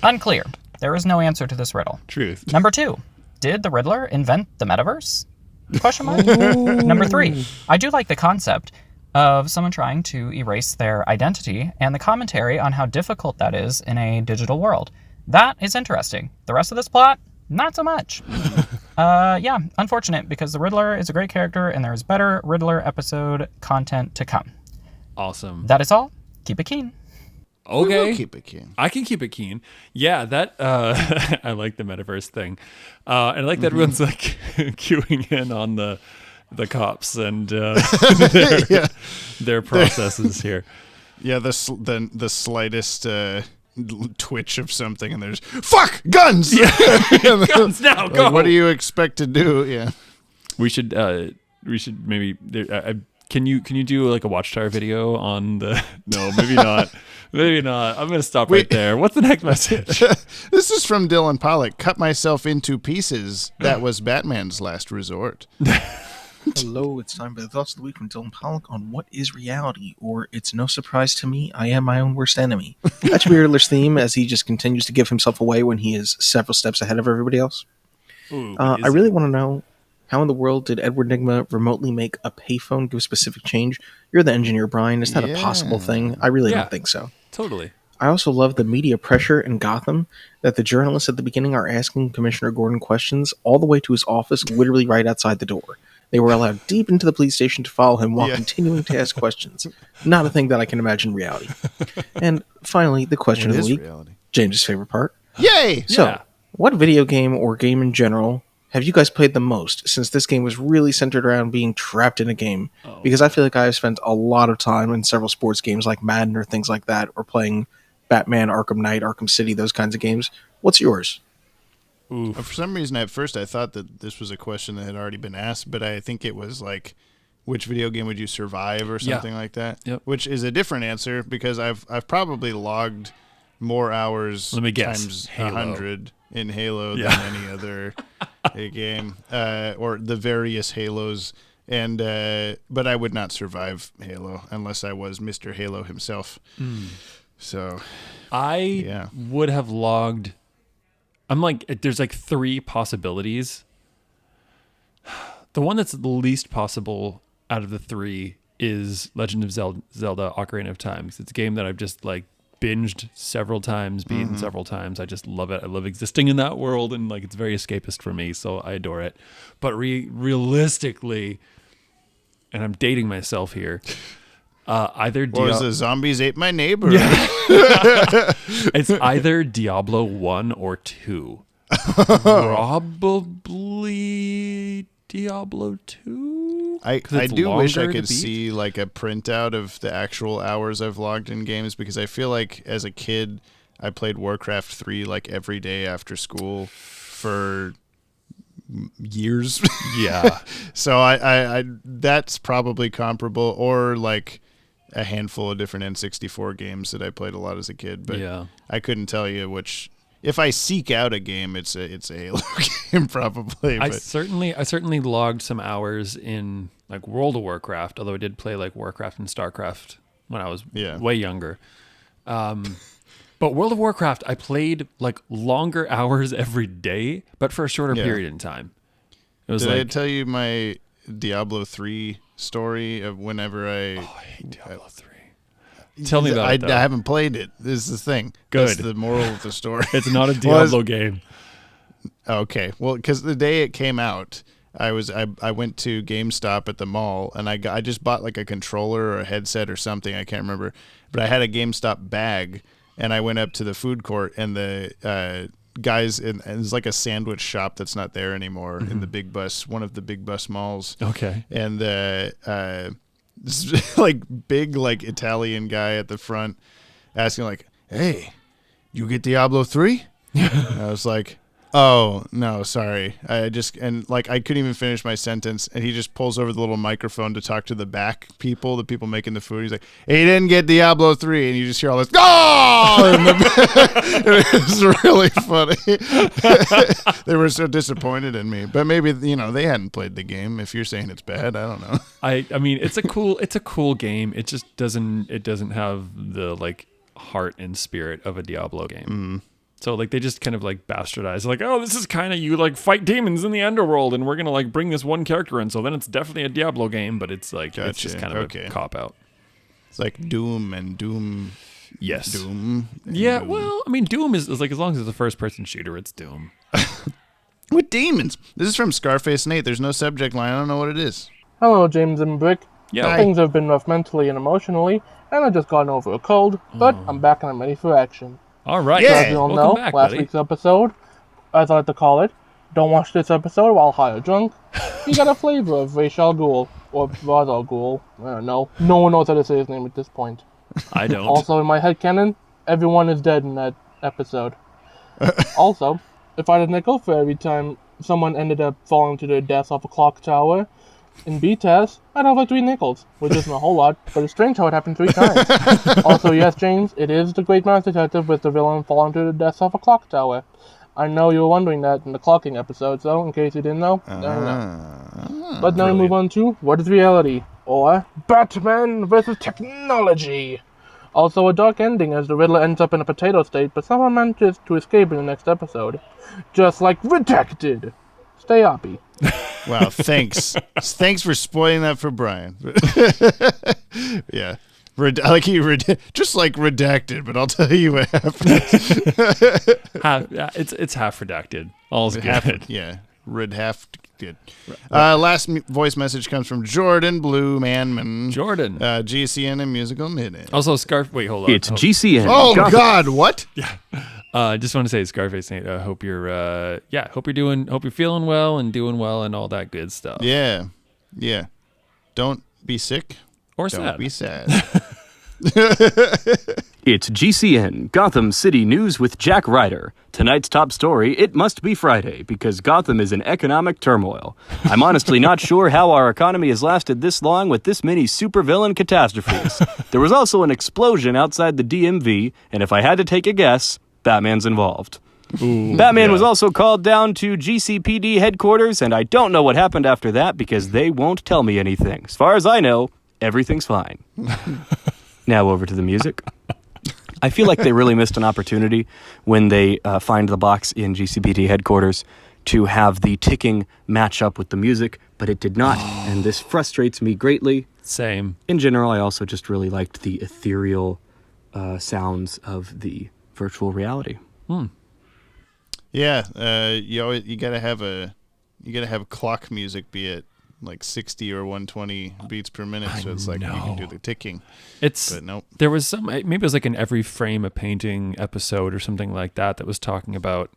S9: Unclear. There is no answer to this riddle.
S2: Truth.
S9: Number 2. Did the Riddler invent the metaverse? Question mark. Number 3. I do like the concept of someone trying to erase their identity and the commentary on how difficult that is in a digital world. That is interesting. The rest of this plot, not so much. Unfortunate, because the Riddler is a great character and there is better Riddler episode content to come.
S2: Awesome.
S9: That is all. Keep it keen.
S2: Okay.
S1: We'll keep it keen.
S2: I can keep it keen. Yeah, that I like the metaverse thing. And I like that everyone's like queuing in on the cops and their processes here.
S1: Yeah, the slightest twitch of something and there's fuck guns.
S2: Guns now. Go.
S1: What do you expect to do? Yeah.
S2: We should maybe can you do like a Watchtower video on the no, maybe not. Maybe not. I'm going to stop right there. What's the next message?
S1: This is from Dylan Pollock. Cut myself into pieces. That was Batman's last resort.
S10: Hello, it's time for the Thoughts of the Week from Dylan Pollock on What is Reality, or It's No Surprise to Me, I Am My Own Worst Enemy. That should be Riddler's theme, as he just continues to give himself away when he is several steps ahead of everybody else. I really want to know, how in the world did Edward Nygma remotely make a payphone give specific change? You're the engineer, Brian. Is that a possible thing? I really don't think so.
S2: Totally.
S10: I also love the media pressure in Gotham that the journalists at the beginning are asking Commissioner Gordon questions all the way to his office, literally right outside the door. They were allowed deep into the police station to follow him while continuing to ask questions. Not a thing that I can imagine in reality. And finally, the question of the week. Reality? James' favorite part.
S1: Yay!
S10: So, what video game or game in general have you guys played the most, since this game was really centered around being trapped in a game? Because I feel like I've spent a lot of time in several sports games like Madden or things like that, or playing Batman, Arkham Knight, Arkham City, those kinds of games. What's yours?
S1: For some reason, at first, I thought that this was a question that had already been asked, but I think it was like which video game would you survive or something like that?
S2: Yep.
S1: Which is a different answer because I've probably logged more hours times
S2: Halo.
S1: 100 in Halo than any other game or the various Halos. And but I would not survive Halo unless I was Mr. Halo himself. So
S2: I would have logged. I'm like, there's like 3 possibilities. The one that's the least possible out of the 3 is Legend of Zelda Ocarina of Time. It's a game that I've just like binged several times, beaten several times. I just love it. I love existing in that world, and like it's very escapist for me, so I adore it. But realistically, and I'm dating myself here, either
S1: the zombies ate my neighbor.
S2: It's either Diablo 1 or 2. Probably Diablo 2.
S1: I do wish I could see like a printout of the actual hours I've logged in games, because I feel like as a kid I played Warcraft 3 like every day after school for years.
S2: Yeah.
S1: So I that's probably comparable, or like a handful of different N64 games that I played a lot as a kid, but I couldn't tell you which. If I seek out a game, it's a Halo game probably.
S2: I certainly logged some hours in like World of Warcraft, although I did play like Warcraft and StarCraft when I was way younger. But World of Warcraft, I played like longer hours every day, but for a shorter period in time. It was
S1: Did I tell you my Diablo 3 story of whenever I
S2: hate Diablo 3. Tell me about it.
S1: I haven't played it. This is the thing.
S2: Good.
S1: That's the moral of the story.
S2: It's not a Diablo game.
S1: Okay. Well, because the day it came out, I went to GameStop at the mall, and I just bought like a controller or a headset or something. I can't remember. But I had a GameStop bag, and I went up to the food court, and the guys, and it's like a sandwich shop that's not there anymore in the big bus, one of the big bus malls.
S2: Okay.
S1: And this like big like Italian guy at the front asking like, "Hey, you get Diablo 3?" I was like, "Oh no, sorry. I couldn't even finish my sentence." And he just pulls over the little microphone to talk to the back people, the people making the food. He's like, "He didn't get Diablo 3," and you just hear all this, "Oh!" It was really funny. They were so disappointed in me, but maybe they hadn't played the game. If you're saying it's bad, I don't know.
S2: I mean, it's a cool game. It just doesn't have the like heart and spirit of a Diablo game. So like they just kind of like bastardize, like, oh, this is kind of you like fight demons in the underworld, and we're gonna like bring this one character in, so then it's definitely a Diablo game, but it's like it's just kind of a cop out.
S1: It's like Doom.
S2: Yes.
S1: Doom.
S2: Yeah.
S1: Doom.
S2: Well, I mean, Doom is like, as long as it's a first person shooter, it's Doom.
S1: With demons. This is from Scarface Nate. There's no subject line. I don't know what it is.
S11: Hello, James and Brick.
S2: Yeah.
S11: Things have been rough mentally and emotionally, and I've just gotten over a cold, but I'm back and I'm ready for action.
S2: All right.
S11: So as you all know,
S2: back,
S11: last
S2: buddy.
S11: week's episode, as I like to call it, don't watch this episode while high or drunk. You got a flavor of Ra's al Ghul, or Ra's al Ghul. I don't know. No one knows how to say his name at this point.
S2: I don't.
S11: Also, in my headcanon, everyone is dead in that episode. Also, if I had a nickel for every time someone ended up falling to their death off a clock tower in BTAS, I'd have like 3 nickels, which isn't a whole lot, but it's strange how it happened 3 times. Also, yes, James, it is the Great Mouse Detective with the villain falling to the death off a clock tower. I know you were wondering that in the clocking episode, so in case you didn't know, there you know. But now we move on to What is Reality? Or Batman vs. Technology. Also a dark ending as the Riddler ends up in a potato state, but somehow manages to escape in the next episode. Just like Redacted. Stay happy.
S1: Wow, thanks. Thanks for spoiling that for Brian. Yeah. Just like Redacted, but I'll tell you what happens.
S2: It's half redacted. All's good.
S1: Good. Last voice message comes from Jordan Blue Manman.
S2: Jordan.
S1: GCN and Musical Minute.
S2: Also, Wait, hold on.
S12: It's GCN.
S1: Oh, God, what?
S2: Yeah. Just want to say, Scarface Nate, hope you're feeling well and doing well and all that good stuff.
S1: Yeah. Don't be sick.
S2: Or
S1: Don't
S2: sad.
S1: be sad.
S12: It's GCN, Gotham City News with Jack Ryder. Tonight's top story, it must be Friday, because Gotham is in economic turmoil. I'm honestly not sure how our economy has lasted this long with this many supervillain catastrophes. There was also an explosion outside the DMV, and if I had to take a guess, Batman's involved.
S2: Ooh,
S12: Batman was also called down to GCPD headquarters, and I don't know what happened after that because they won't tell me anything. As far as I know, everything's fine. Now over to the music. I feel like they really missed an opportunity when they find the box in GCPD headquarters to have the ticking match up with the music, but it did not, and this frustrates me greatly.
S2: Same.
S12: In general, I also just really liked the ethereal sounds of the virtual reality.
S1: Yeah, you gotta have clock music, be it like 60 or 120 beats per minute, so it's like you can do the ticking.
S2: But nope. There was some, maybe it was like an Every Frame a Painting episode or something like that was talking about,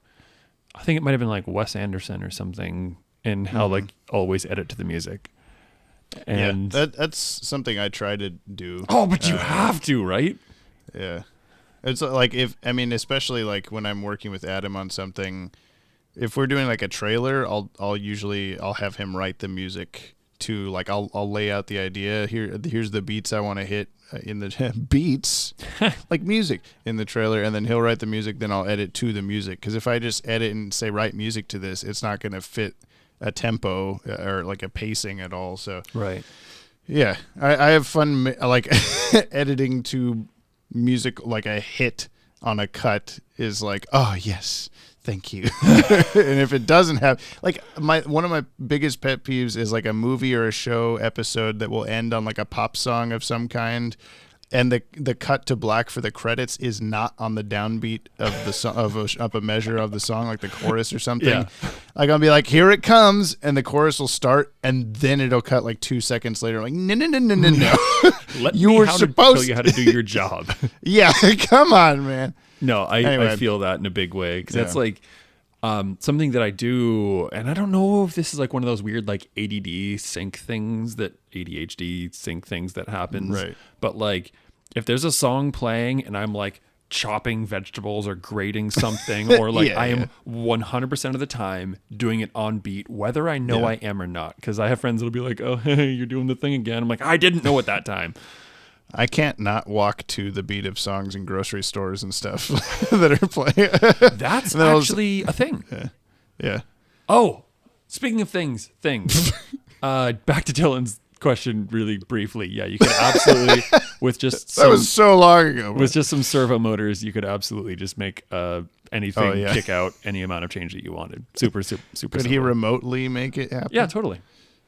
S2: I think it might have been like Wes Anderson or something, and how like always edit to the music. And
S1: that's something I try to do.
S2: Oh, but you have to, right?
S1: Yeah. It's like especially like when I'm working with Adam on something, if we're doing like a trailer, I'll have him write the music to, like, I'll lay out the idea. Here's the beats I want to hit in the beats, like music in the trailer, and then he'll write the music. Then I'll edit to the music, because if I just edit and say write music to this, it's not going to fit a tempo or like a pacing at all. So
S2: right,
S1: yeah, I have fun like editing to music. Like a hit on a cut is like, oh yes, thank you. And if it doesn't have, like, one of my biggest pet peeves is like a movie or a show episode that will end on like a pop song of some kind, and the cut to black for the credits is not on the downbeat of the of a measure of the song, like the chorus or something.
S2: Yeah.
S1: Like I'll be like, here it comes, and the chorus will start, and then it'll cut like 2 seconds later. Like no. You were supposed
S2: to tell you how to do your job.
S1: Yeah, come on, man.
S2: No,
S1: Anyway.
S2: I feel that in a big way, because that's like something that I do, and I don't know if this is like one of those weird like ADHD sync things that happens.
S1: Right.
S2: But like if there's a song playing and I'm like chopping vegetables or grating something, or like I am 100% of the time doing it on beat, whether I know I am or not. Because I have friends that'll be like, oh, hey, you're doing the thing again. I'm like, I didn't know it that time.
S1: I can't not walk to the beat of songs in grocery stores and stuff that are playing.
S2: That's actually a thing.
S1: Yeah.
S2: Oh, speaking of things. Back to Dylan's question really briefly. Yeah, you could absolutely, with just
S1: that was so long ago.
S2: With just some servo motors, you could absolutely just make anything kick out any amount of change that you wanted. Super
S1: Could
S2: simple.
S1: he remotely make it happen?
S2: Yeah, totally.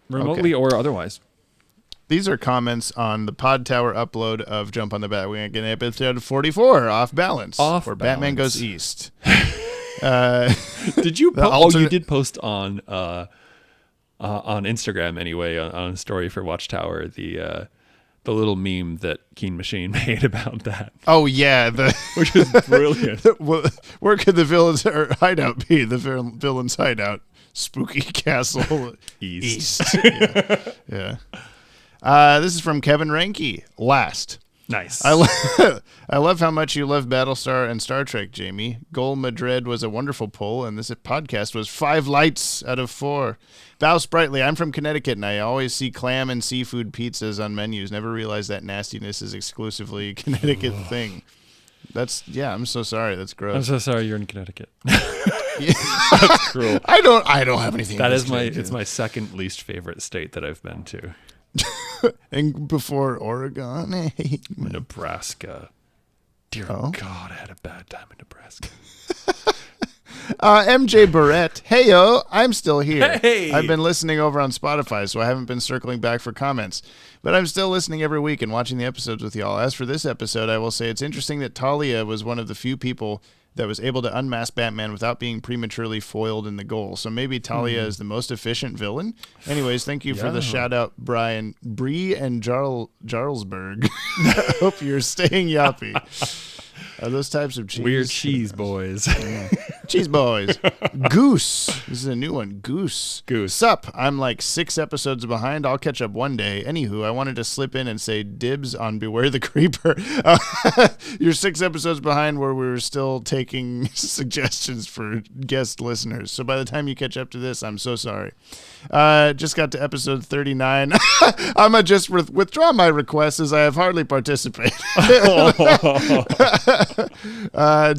S2: Remotely or otherwise.
S1: These are comments on the Podtower upload of Jump on the Bat-Wagon episode 44, Off Balance, where Batman goes east.
S2: Did you? You did post on Instagram anyway, on a story for Watchtower, the little meme that Keen Machine made about that.
S1: Oh yeah,
S2: which is brilliant.
S1: Where could the villain's hideout be? The villain's hideout, Spooky Castle East. Yeah. This is from Kevin Ranke. Last.
S2: Nice.
S1: I love how much you love Battlestar and Star Trek, Jamie. Goal Madrid was a wonderful poll, and this podcast was 5 lights out of 4. Bow Sprightly, I'm from Connecticut, and I always see clam and seafood pizzas on menus. Never realized that nastiness is exclusively a Connecticut thing. I'm so sorry. That's gross.
S2: I'm so sorry you're in Connecticut.
S1: That's cruel. I don't have anything.
S2: It's my second least favorite state that I've been to.
S1: And before Oregon,
S2: Nebraska. Dear God, I had a bad time in Nebraska.
S1: MJ Barrett, heyo, I'm still here.
S2: Hey!
S1: I've been listening over on Spotify, so I haven't been circling back for comments. But I'm still listening every week and watching the episodes with y'all. As for this episode, I will say it's interesting that Talia was one of the few people that was able to unmask Batman without being prematurely foiled in the goal. So maybe Talia is the most efficient villain. Anyways, thank you for the shout out, Brian, Bree, and Jarlsberg. I hope you're staying yoppy. Those types of cheese.
S2: Weird cheese, boys.
S1: Cheese boys. Goose. This is a new one. Goose.
S2: Goose.
S1: Sup. I'm like 6 episodes behind. I'll catch up one day. Anywho, I wanted to slip in and say dibs on Beware the Creeper. You're 6 episodes behind where we were still taking suggestions for guest listeners. So by the time you catch up to this, I'm so sorry. Just got to episode 39. I'm going to just withdraw my request as I have hardly participated.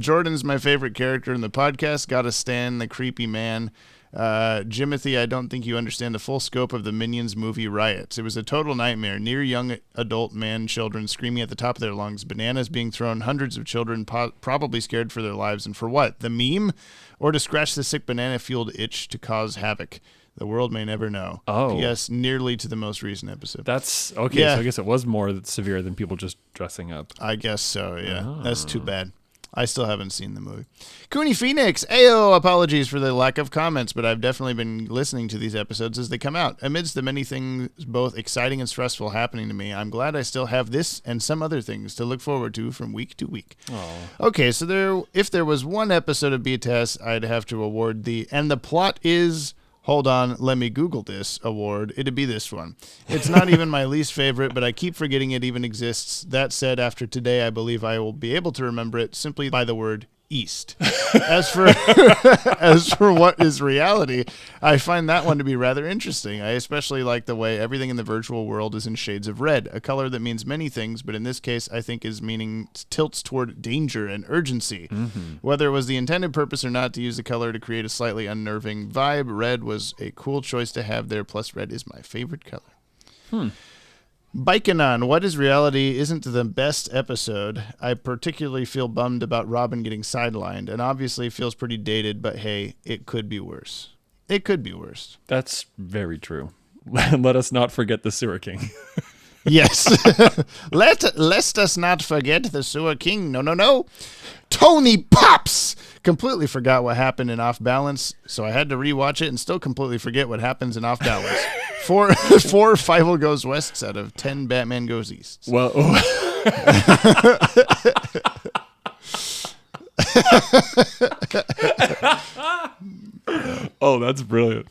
S1: Jordan's my favorite character in the podcast. Gotta stand the creepy man. Jimothy, I don't think you understand the full scope of the Minions movie riots. It was a total nightmare. Near young adult children screaming at the top of their lungs, bananas being thrown, hundreds of children probably scared for their lives. And for what? The meme? Or to scratch the sick banana-fueled itch to cause havoc? The world may never know.
S2: Oh.
S1: Yes, nearly to the most recent episode.
S2: That's okay. Yeah. So I guess it was more severe than people just dressing up.
S1: I guess so, yeah. Oh. That's too bad. I still haven't seen the movie. Cooney Phoenix, ayo, apologies for the lack of comments, but I've definitely been listening to these episodes as they come out. Amidst the many things both exciting and stressful happening to me, I'm glad I still have this and some other things to look forward to from week to week.
S2: Oh.
S1: Okay, so if there was one episode of BTS, I'd have to award and the plot is... Hold on, let me Google this award. It'd be this one. It's not even my least favorite, but I keep forgetting it even exists. That said, after today, I believe I will be able to remember it simply by the word East. As for what is reality, I find that one to be rather interesting. I especially like the way everything in the virtual world is in shades of red, a color that means many things, but in this case, I think is meaning tilts toward danger and urgency.
S2: Mm-hmm.
S1: Whether it was the intended purpose or not to use the color to create a slightly unnerving vibe, red was a cool choice to have there, plus red is my favorite color. Biking on What is Reality isn't the best episode. I particularly feel bummed about Robin getting sidelined, and obviously feels pretty dated, but hey, it could be worse. It could be worse.
S2: That's very true. Let us not forget the Sewer King.
S1: Yes. Lest us not forget the Sewer King. No. Tony Pops! Completely forgot what happened in Off Balance, so I had to rewatch it and still completely forget what happens in Off Balance. 4 Fievel Goes West out of 10 Batman Goes East.
S2: Well, oh, that's brilliant.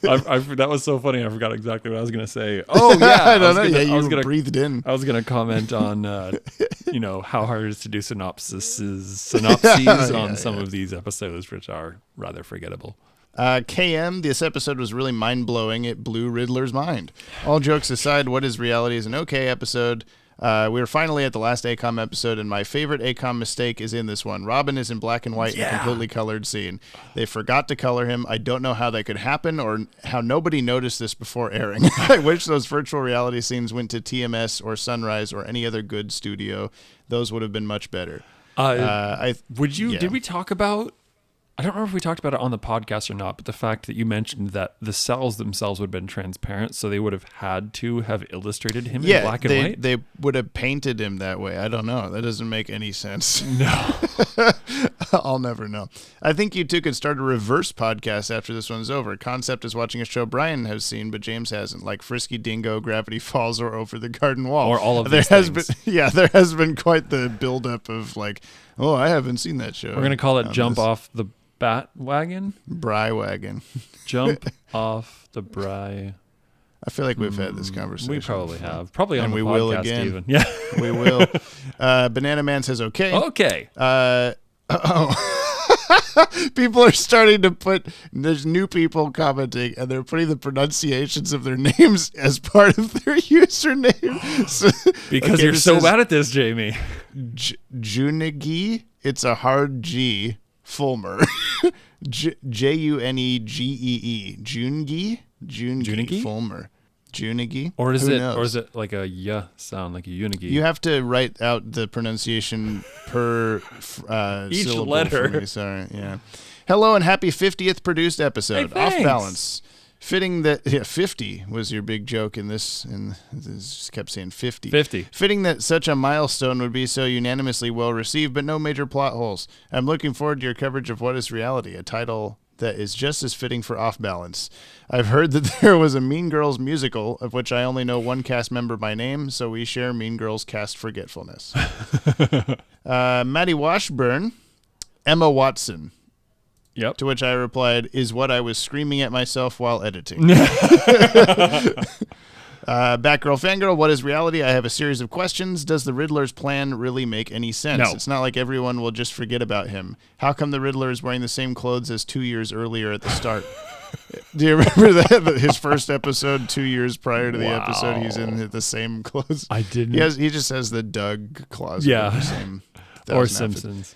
S2: That was so funny. I forgot exactly what I was going to say. Oh yeah,
S1: I don't know. You breathed in.
S2: I was going to comment on, how hard it is to do synopses on some of these episodes, which are rather forgettable.
S1: KM, this episode was really mind-blowing. It blew Riddler's mind. All jokes aside, What is Reality is an okay episode. We were finally at the last AKOM episode, and my favorite AKOM mistake is in this one. Robin is in black and white in a completely colored scene. They forgot to color him. I don't know how that could happen or how nobody noticed this before airing. I wish those virtual reality scenes went to TMS or Sunrise or any other good studio. Those would have been much better.
S2: Did we talk about... I don't remember if we talked about it on the podcast or not, but the fact that you mentioned that the cells themselves would have been transparent, so they would have had to have illustrated him in black and white?
S1: They would have painted him that way. I don't know. That doesn't make any sense.
S2: No.
S1: I'll never know. I think you two could start a reverse podcast after this one's over. Concept is watching a show Brian has seen, but James hasn't, like Frisky Dingo, Gravity Falls, or Over the Garden Wall.
S2: Or all of these things.
S1: There has been quite the buildup of like, oh, I haven't seen that show.
S2: We're going to call it Jump Off the Bat-Wagon?
S1: Bry-wagon.
S2: Jump off the Bry.
S1: I feel like we've had this conversation.
S2: We probably have. Probably on
S1: and
S2: the
S1: we
S2: podcast
S1: will again.
S2: Even. Yeah.
S1: We will. Banana Man says okay.
S2: Okay.
S1: People are starting to there's new people commenting, and they're putting the pronunciations of their names as part of their username. So,
S2: because you're so bad at this, Jamie.
S1: Junegi, it's a hard G. Fulmer. Junegee. Junegi Fulmer. Junegi?
S2: Or is it like a yeah sound, like a unigi?
S1: You have to write out the pronunciation per
S2: each
S1: syllable
S2: letter.
S1: For me. Sorry, yeah. Hello and happy 50th produced episode.
S2: Hey,
S1: Off Balance. Fitting that 50 was your big joke in this, and this kept saying 50.
S2: 50.
S1: Fitting that such a milestone would be so unanimously well received, but no major plot holes. I'm looking forward to your coverage of What is Reality, a title that is just as fitting for Off Balance. I've heard that there was a Mean Girls musical, of which I only know one cast member by name, so we share Mean Girls cast forgetfulness. Maddie Washburn. Emma Watson.
S2: Yep.
S1: To which I replied, is what I was screaming at myself while editing. Batgirl Fangirl, what is reality? I have a series of questions. Does the Riddler's plan really make any sense?
S2: No.
S1: It's not like everyone will just forget about him. How come the Riddler is wearing the same clothes as 2 years earlier at the start? Do you remember that? His first episode, 2 years prior to the episode, he's in the same clothes.
S2: I didn't.
S1: He just has the Doug closet.
S2: Yeah.
S1: The same
S2: or
S1: outfit.
S2: Simpsons.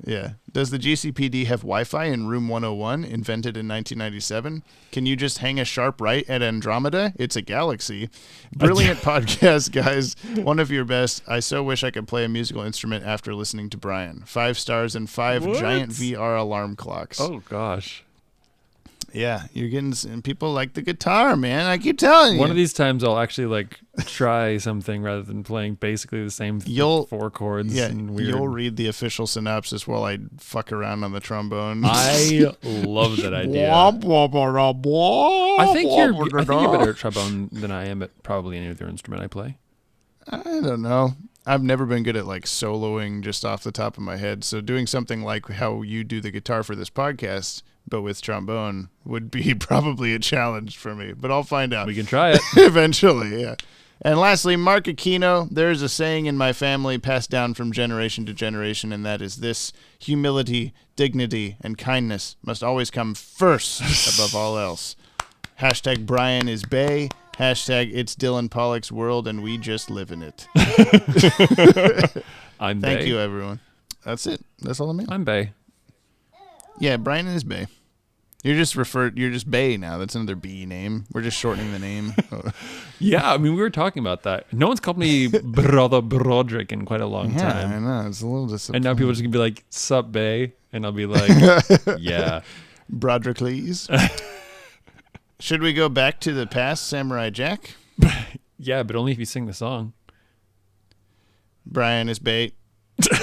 S1: Yeah. Does the GCPD have Wi-Fi in Room 101, invented in 1997? Can you just hang a sharp right at Andromeda? It's a galaxy. Brilliant podcast, guys. One of your best. I so wish I could play a musical instrument after listening to Brian. 5 stars and 5 giant VR alarm clocks.
S2: Oh, gosh.
S1: Yeah, you're getting and people like the guitar, man. I keep telling you.
S2: One of these times I'll actually like try something rather than playing basically the same 4 chords.
S1: Yeah,
S2: and weird.
S1: You'll read the official synopsis while I fuck around on the trombone.
S2: I love that idea. I think you're better at trombone than I am at probably any other instrument I play.
S1: I don't know. I've never been good at like soloing just off the top of my head. So doing something like how you do the guitar for this podcast, but with trombone, would be probably a challenge for me. But I'll find out.
S2: We can try it.
S1: Eventually, yeah. And lastly, Mark Aquino, there's a saying in my family passed down from generation to generation, and that is this: humility, dignity, and kindness must always come first above all else. Hashtag Brian is Bay. Hashtag it's Dylan Pollock's world, and we just live in it.
S2: I'm
S1: Thank
S2: Bay.
S1: you, everyone. That's it. That's all I mean.
S2: I'm Bay.
S1: Yeah, Brian is Bay. You're just Bay now. That's another B name. We're just shortening the name.
S2: Yeah, I mean, we were talking about that. No one's called me Brother Broderick in quite a long time.
S1: I know. It's a little disappointing.
S2: And now people are just going to be like, sup, Bay? And I'll be like, yeah.
S1: Broderickles. Should we go back to the past, Samurai Jack?
S2: Yeah, but only if you sing the song.
S1: Brian is Bay.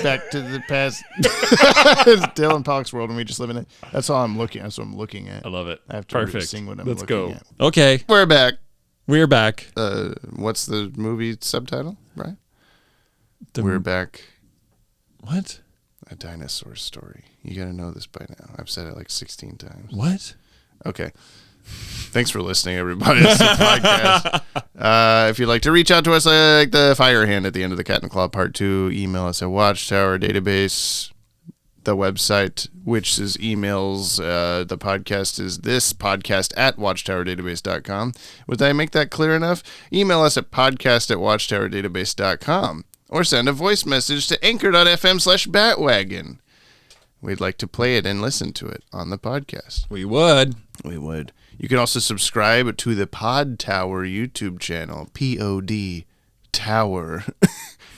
S1: Back to the past. It's Dylan Pollock's world, and we just live in it. That's all I'm looking. That's what I'm looking at.
S2: I love it.
S1: I have to
S2: Perfect.
S1: sing what I'm
S2: Let's
S1: looking
S2: go.
S1: at.
S2: Okay.
S1: We're back.
S2: We're back.
S1: What's the movie subtitle, right? We're back.
S2: What?
S1: A dinosaur story. You got to know this by now. I've said it like 16 times.
S2: What?
S1: Okay. Thanks for listening, everybody. It's the podcast. If you'd like to reach out to us, like the fire hand at the end of the Cat and Claw Part 2, email us at Watchtower Database, the website, which is emails. The podcast is this podcast at watchtowerdatabase.com. Would I make that clear enough? Email us at podcast@watchtowerdatabase.com or send a voice message to anchor.fm/Bat-Wagon. We'd like to play it and listen to it on the podcast.
S2: We would.
S1: We would. You can also subscribe to the Podtower YouTube channel, POD Tower,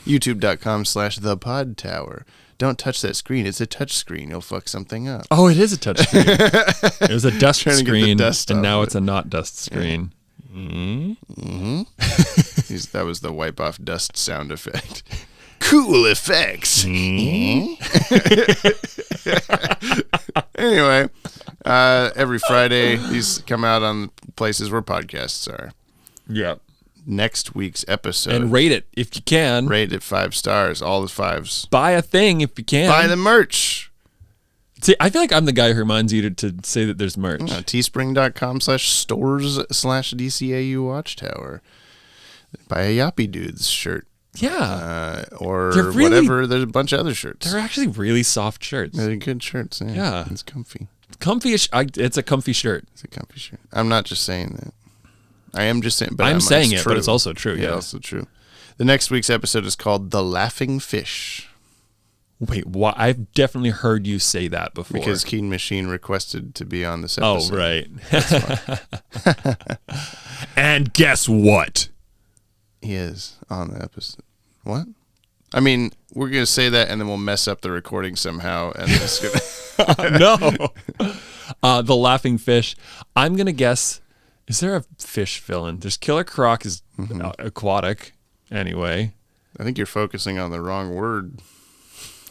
S1: youtube.com/thepodtower. Don't touch that screen. It's a touch screen. You'll fuck something up.
S2: Oh, it is a touch screen. It was a dust
S1: Trying to get the
S2: screen,
S1: dust
S2: and
S1: off
S2: now
S1: of
S2: it's a not dust screen.
S1: Mm-hmm. That was the wipe off dust sound effect. Cool effects. Anyway, every Friday these come out on places where podcasts are.
S2: Yeah.
S1: Next week's episode.
S2: And rate it if you can.
S1: Rate it 5 stars. All the 5s.
S2: Buy a thing if you can.
S1: Buy the merch.
S2: See, I feel like I'm the guy who reminds you to say that there's merch.
S1: Teespring.com/stores/DCAU Watchtower. Buy a Yoppie Dudes shirt.
S2: Yeah.
S1: Or whatever. There's a bunch of other shirts.
S2: They're actually really soft shirts.
S1: They're good shirts. Yeah. It's comfy.
S2: Comfy-ish. It's a comfy shirt.
S1: It's a comfy shirt. I'm not just saying that. I am just saying, but
S2: I'm saying
S1: it's
S2: it,
S1: true.
S2: but it's also true.
S1: Yeah, also true. The next week's episode is called The Laughing Fish.
S2: Wait, what? I've definitely heard you say that before.
S1: Because Keen Machine requested to be on this episode.
S2: Oh, right. And guess what?
S1: He is on the episode. What? I mean, we're going to say that and then we'll mess up the recording somehow. And it's gonna
S2: No. The Laughing Fish. I'm going to guess, is there a fish villain? There's Killer Croc is aquatic anyway.
S1: I think you're focusing on the wrong word.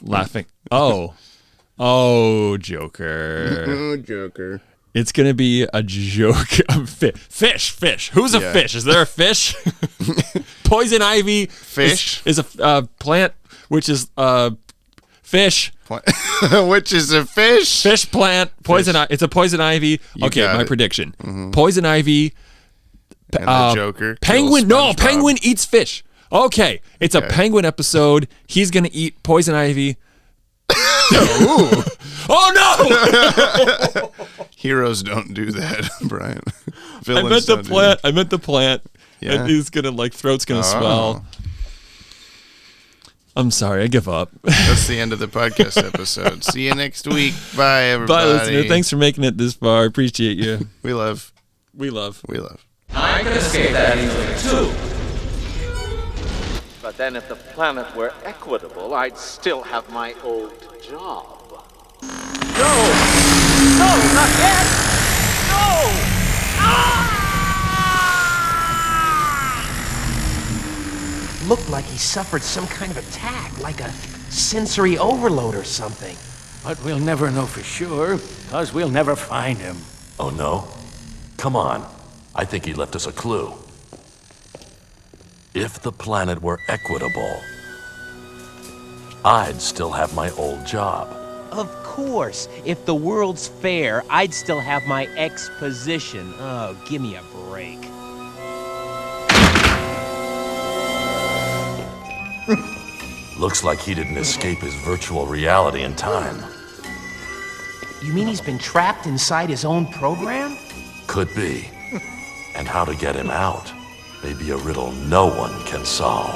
S2: Laughing. Oh, Joker.
S1: Oh, Joker.
S2: It's going to be a joke. Fish. Who's a fish? Is there a fish? Poison ivy
S1: fish
S2: is a plant which is Fish.
S1: Which is a fish?
S2: Fish plant. Poison. It's a poison ivy. Okay, my prediction. Poison ivy.
S1: And the Joker.
S2: Penguin. No, penguin eats fish. Okay, it's a penguin episode. He's gonna eat poison ivy. Oh no!
S1: Heroes don't do that, Brian.
S2: I meant the plant.
S1: Yeah.
S2: And he's gonna throat's gonna swell. I'm sorry, I give up.
S1: That's the end of the podcast episode. See you next week. Bye, everybody.
S2: Bye, listener. Thanks for making it this far. Appreciate you.
S1: We love.
S3: I could escape that easily too. But then if the planet were equitable, I'd still have my old job. No! No, not yet! No!
S13: Looked like he suffered some kind of attack, like a sensory overload or something.
S14: But we'll never know for sure, because we'll never find him.
S4: Oh no? Come on. I think he left us a clue. If the planet were equitable, I'd still have my old job.
S13: Of course. If the world's fair, I'd still have my exposition. Oh, give me a break.
S4: Looks like he didn't escape his virtual reality in time.
S13: You mean he's been trapped inside his own program?
S4: Could be. And how to get him out may be a riddle no one can solve.